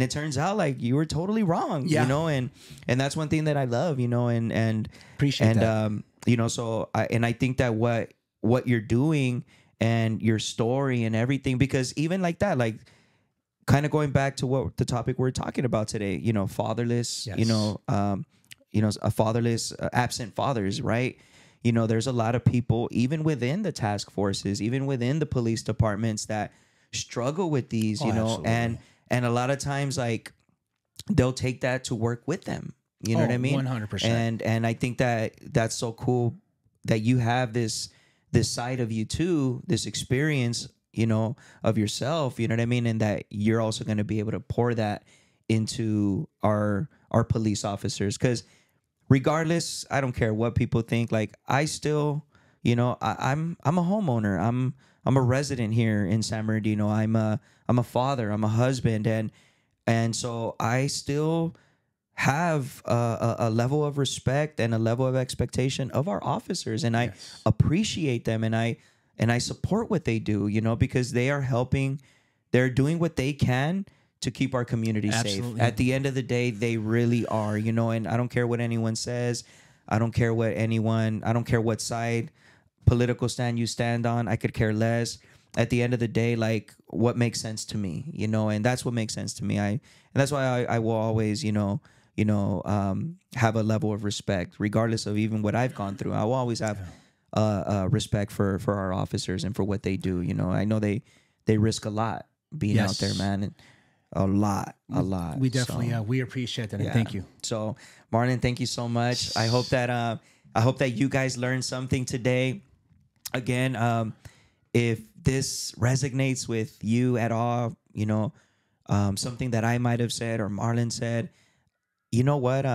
it turns out like you were totally wrong. Yeah. You know, and that's one thing that I love. You know, and Appreciate and that. you know, so I think that what you're doing and your story and everything, because even like that, like kind of going back to what the topic we're talking about today, you know, fatherless, Yes. you know, a fatherless, absent fathers, right? You know, there's a lot of people, even within the task forces, even within the police departments that struggle with these, you know, absolutely. and a lot of times like they'll take that to work with them. You know what I mean? 100%. And I think that that's so cool that you have this side of you too, this experience, you know, of yourself, you know what I mean? And that you're also going to be able to pour that into our police officers. Because regardless, I don't care what people think. Like I still, you know, I'm a homeowner. I'm a resident here in San Bernardino. I'm a father. I'm a husband, and so I still have a level of respect and a level of expectation of our officers, and I Yes. appreciate them, and I support what they do, you know, because they are helping. They're doing what they can to keep our community safe. Absolutely. At the end of the day, they really are, you know, and I don't care what anyone says. I don't care what side political stand you stand on. I could care less. At the end of the day, like what makes sense to me, you know, and that's what makes sense to me. And that's why I will always, have a level of respect, regardless of even what I've gone through. I will always have respect for our officers and for what they do. You know, I know they risk a lot being out there, man. And a lot. We definitely, So, we appreciate that. yeah. And thank you. So, Marlon, thank you so much. I hope that you guys learned something today. Again, if this resonates with you at all, you know, something that I might have said or Marlon said, you know what?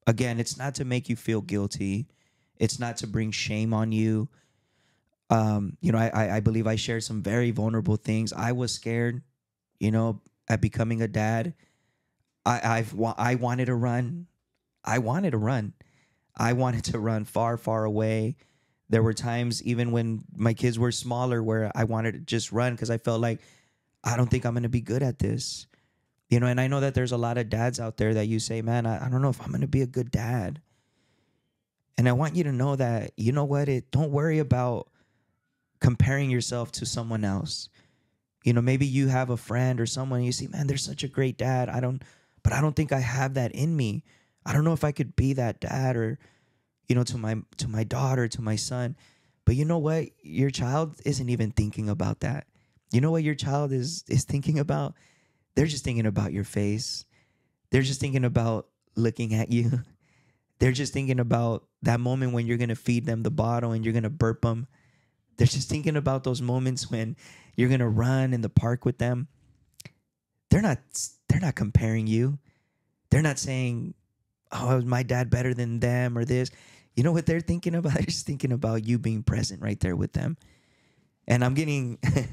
Again, it's not to make you feel guilty. It's not to bring shame on you. You know, I believe I shared some very vulnerable things. I was scared, you know, at becoming a dad. I wanted to run. I wanted to run far, far away. There were times even when my kids were smaller where I wanted to just run because I felt like I don't think I'm going to be good at this. You know, and I know that there's a lot of dads out there that you say, man, I don't know if I'm going to be a good dad. And I want you to know that, you know what, don't worry about comparing yourself to someone else. You know, maybe you have a friend or someone and you see, man, they're such a great dad. But I don't think I have that in me. I don't know if I could be that dad or, you know, to my daughter, to my son. But you know what? Your child isn't even thinking about that. You know what your child is thinking about? They're just thinking about your face. They're just thinking about looking at you. They're just thinking about that moment when you're going to feed them the bottle and you're going to burp them. They're just thinking about those moments when you're going to run in the park with them. They're not comparing you. They're not saying, oh, is my dad better than them or this. You know what they're thinking about? They're just thinking about you being present right there with them. And I'm getting a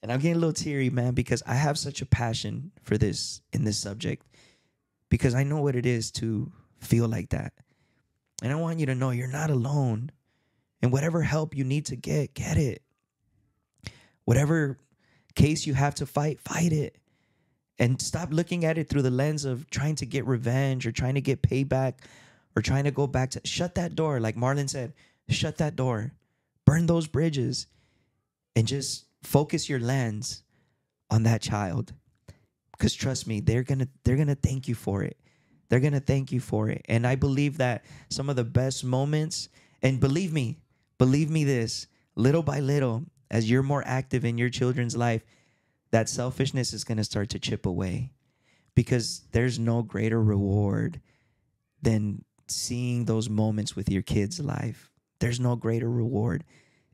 little teary, man, because I have such a passion for this in this subject because I know what it is to feel like that. And I want you to know you're not alone. And whatever help you need to get it. Whatever case you have to fight it. And stop looking at it through the lens of trying to get revenge or trying to get payback or trying to go back to shut that door. Like Marlon said, shut that door, burn those bridges, and just focus your lens on that child. Because trust me, they're gonna thank you for it. they're going to thank you for it. And I believe that some of the best moments, and believe me this, little by little, as you're more active in your children's life, that selfishness is going to start to chip away, because there's no greater reward than seeing those moments with your kids' life. There's no greater reward.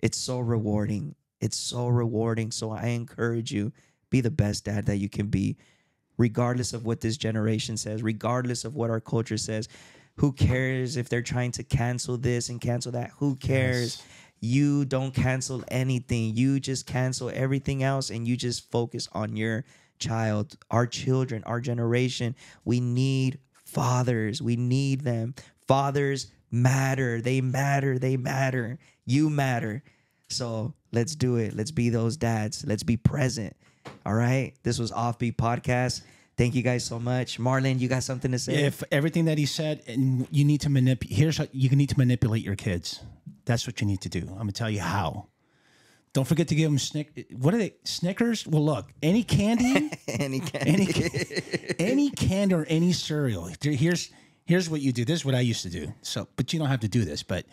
It's so rewarding. It's so rewarding. So I encourage you, be the best dad that you can be, regardless of what this generation says, regardless of what our culture says. Who cares if they're trying to cancel this and cancel that? Who cares? Yes. You don't cancel anything. You just cancel everything else, and you just focus on your child, our children, our generation. We need fathers. We need them. Fathers matter. They matter. They matter. You matter. So let's do it. Let's be those dads. Let's be present. All right. This was Offbeat Podcast. Thank you guys so much. Marlon, you got something to say? If everything that he said, and you need to here's how you need to manipulate your kids. That's what you need to do. I'm gonna tell you how. Don't forget to give them what are they? Snickers? Well, look, any candy, any candy or any cereal. Here's what you do. This is what I used to do. So, but you don't have to do this. But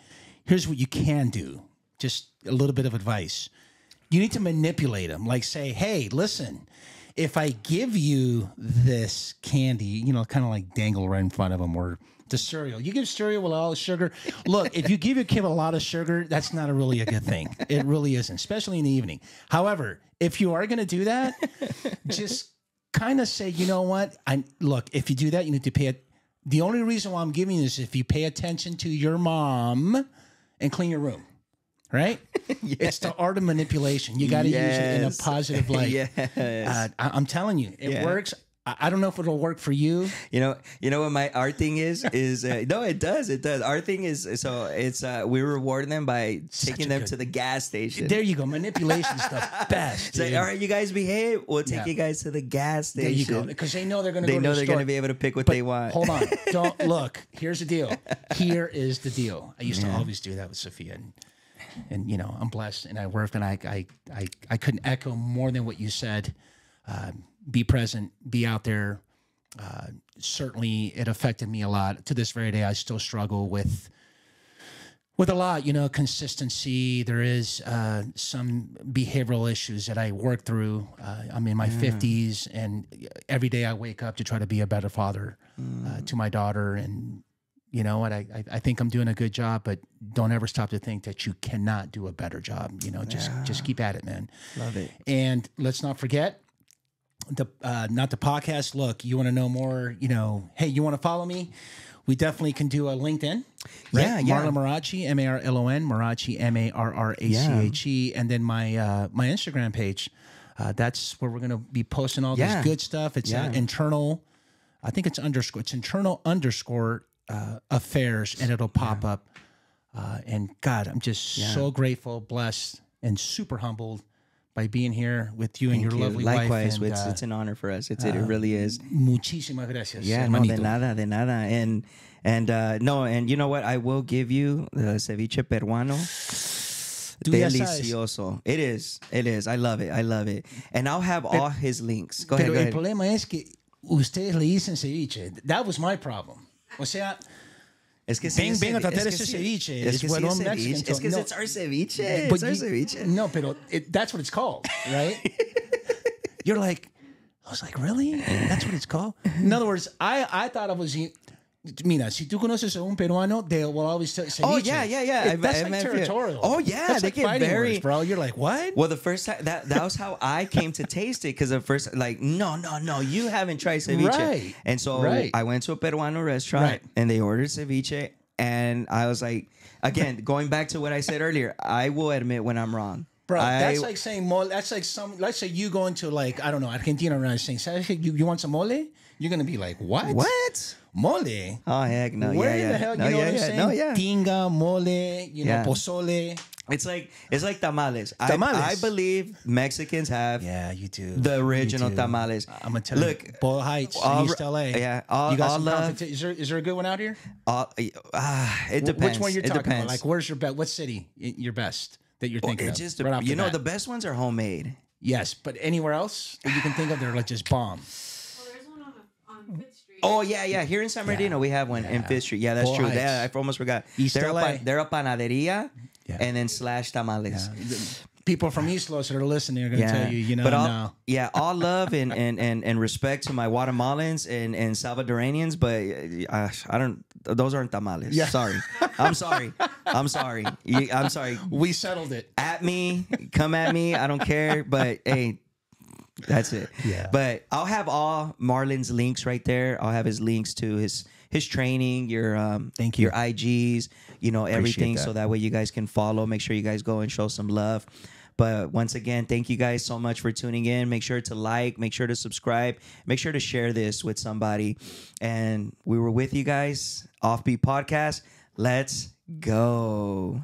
here's what you can do. Just a little bit of advice. You need to manipulate them. Like say, hey, listen. If I give you this candy, kind of like dangle right in front of them, or the cereal. You give cereal with all the sugar. Look, if you give your kid a lot of sugar, that's not really a good thing. It really isn't, especially in the evening. However, if you are going to do that, just kind of say, you know what? Look, if you do that, you need to pay it. The only reason why I'm giving you this is if you pay attention to your mom and clean your room. Right? Yeah. It's the art of manipulation. You got to use it in a positive light. Yes. I'm telling you, it works. I don't know if it'll work for you. You know what our thing is no, it does. Our thing is, so it's we reward them by taking them to the gas station. There you go. Manipulation's the best. It's like, all right, you guys behave. We'll take you guys to the gas station. There you go. Because they know they're going to go to the store. They know they're going to be able to pick what they want. Hold on. Don't look. Here's the deal. Here is the deal. I used to always do that with Sophia. And I'm blessed, and I worked, and I couldn't echo more than what you said. Be present, be out there. Certainly, it affected me a lot. To this very day, I still struggle with a lot. Consistency. There is some behavioral issues that I work through. I'm in my 50s, and every day I wake up to try to be a better father to my daughter. And you know what? I think I'm doing a good job, but don't ever stop to think that you cannot do a better job. Just keep at it, man. Love it. And let's not forget not the podcast. Look, you want to know more, hey, you want to follow me? We definitely can do a LinkedIn. Right? Yeah. Marlon Marachi, Marlon, Marachi, Marrache. And then my Instagram page. That's where we're going to be posting all this good stuff. It's internal. I think it's underscore. It's internal _ affairs, and it'll pop up. And God, I'm just so grateful, blessed, and super humbled by being here with you and your lovely wife. Likewise, it's an honor for us. It really is. Muchísimas gracias. Yeah, hermanito. no, de nada. And you know what? I will give you the ceviche peruano. Delicioso. It is. I love it. And I'll have all his links. Go ahead. El problema es que ustedes le dicen ceviche. That was my problem. O sea, es que ven a tratar ese ceviche. Es que it's our ceviche. It's our ceviche. No, pero that's what it's called, right? You're like, I was like, really? That's what it's called? In other words, I thought it was... Mira, si tú conoces a un peruano, they will always say ceviche. Oh, yeah. That's like territorial. Oh, yeah. That's they like get very... words, bro. You're like, what? Well, the first time... That was how I came to taste it, because the first... Like, no, you haven't tried ceviche. Right. And so I went to a Peruano restaurant, and they ordered ceviche, and I was like... Again, going back to what I said earlier, I will admit when I'm wrong. Bro, that's like saying mole. That's like let's say you go into I don't know, Argentina, and saying, you want some mole? You're going to be like, what? What? Mole? Oh, heck no. Where the hell, you know what I'm saying? No, yeah. Tinga, mole, pozole. It's like tamales. I believe Mexicans have you do. The original tamales. I'm going to tell you. Boyle Heights, East LA. Yeah. You got some competition. Is there a good one out here? It depends. Which one you're talking about? Like, where's your best? What city your best that you're thinking of? Just the best ones are homemade. Yes, but anywhere else that you can think of, they're like just bomb. Well, there's one on Oh yeah. Here in San Bernardino, we have one in Fifth Street. Yeah, that's Full true. Heights. Yeah, I almost forgot. East they're LA. They're a panaderia, Yeah. and then slash tamales. People from East Los that are listening are going to tell you, you know, but no. all love and respect to my Guatemalans and Salvadoranians, but I don't. Those aren't tamales. Yeah. Sorry, I'm sorry. I'm sorry. I'm sorry. We settled it. At me, come at me. I don't care. But hey, that's it. Yeah. But I'll have all Marlon's links right there. I'll have his links to his training, your Thank you. your IGs, you know, everything, that. so that way you guys can follow. Make sure you guys go and show some love. But once again, thank you guys so much for tuning in. Make sure to like, make sure to subscribe, make sure to share this with somebody. And we were with you guys, Offbeat Podcast. Let's go.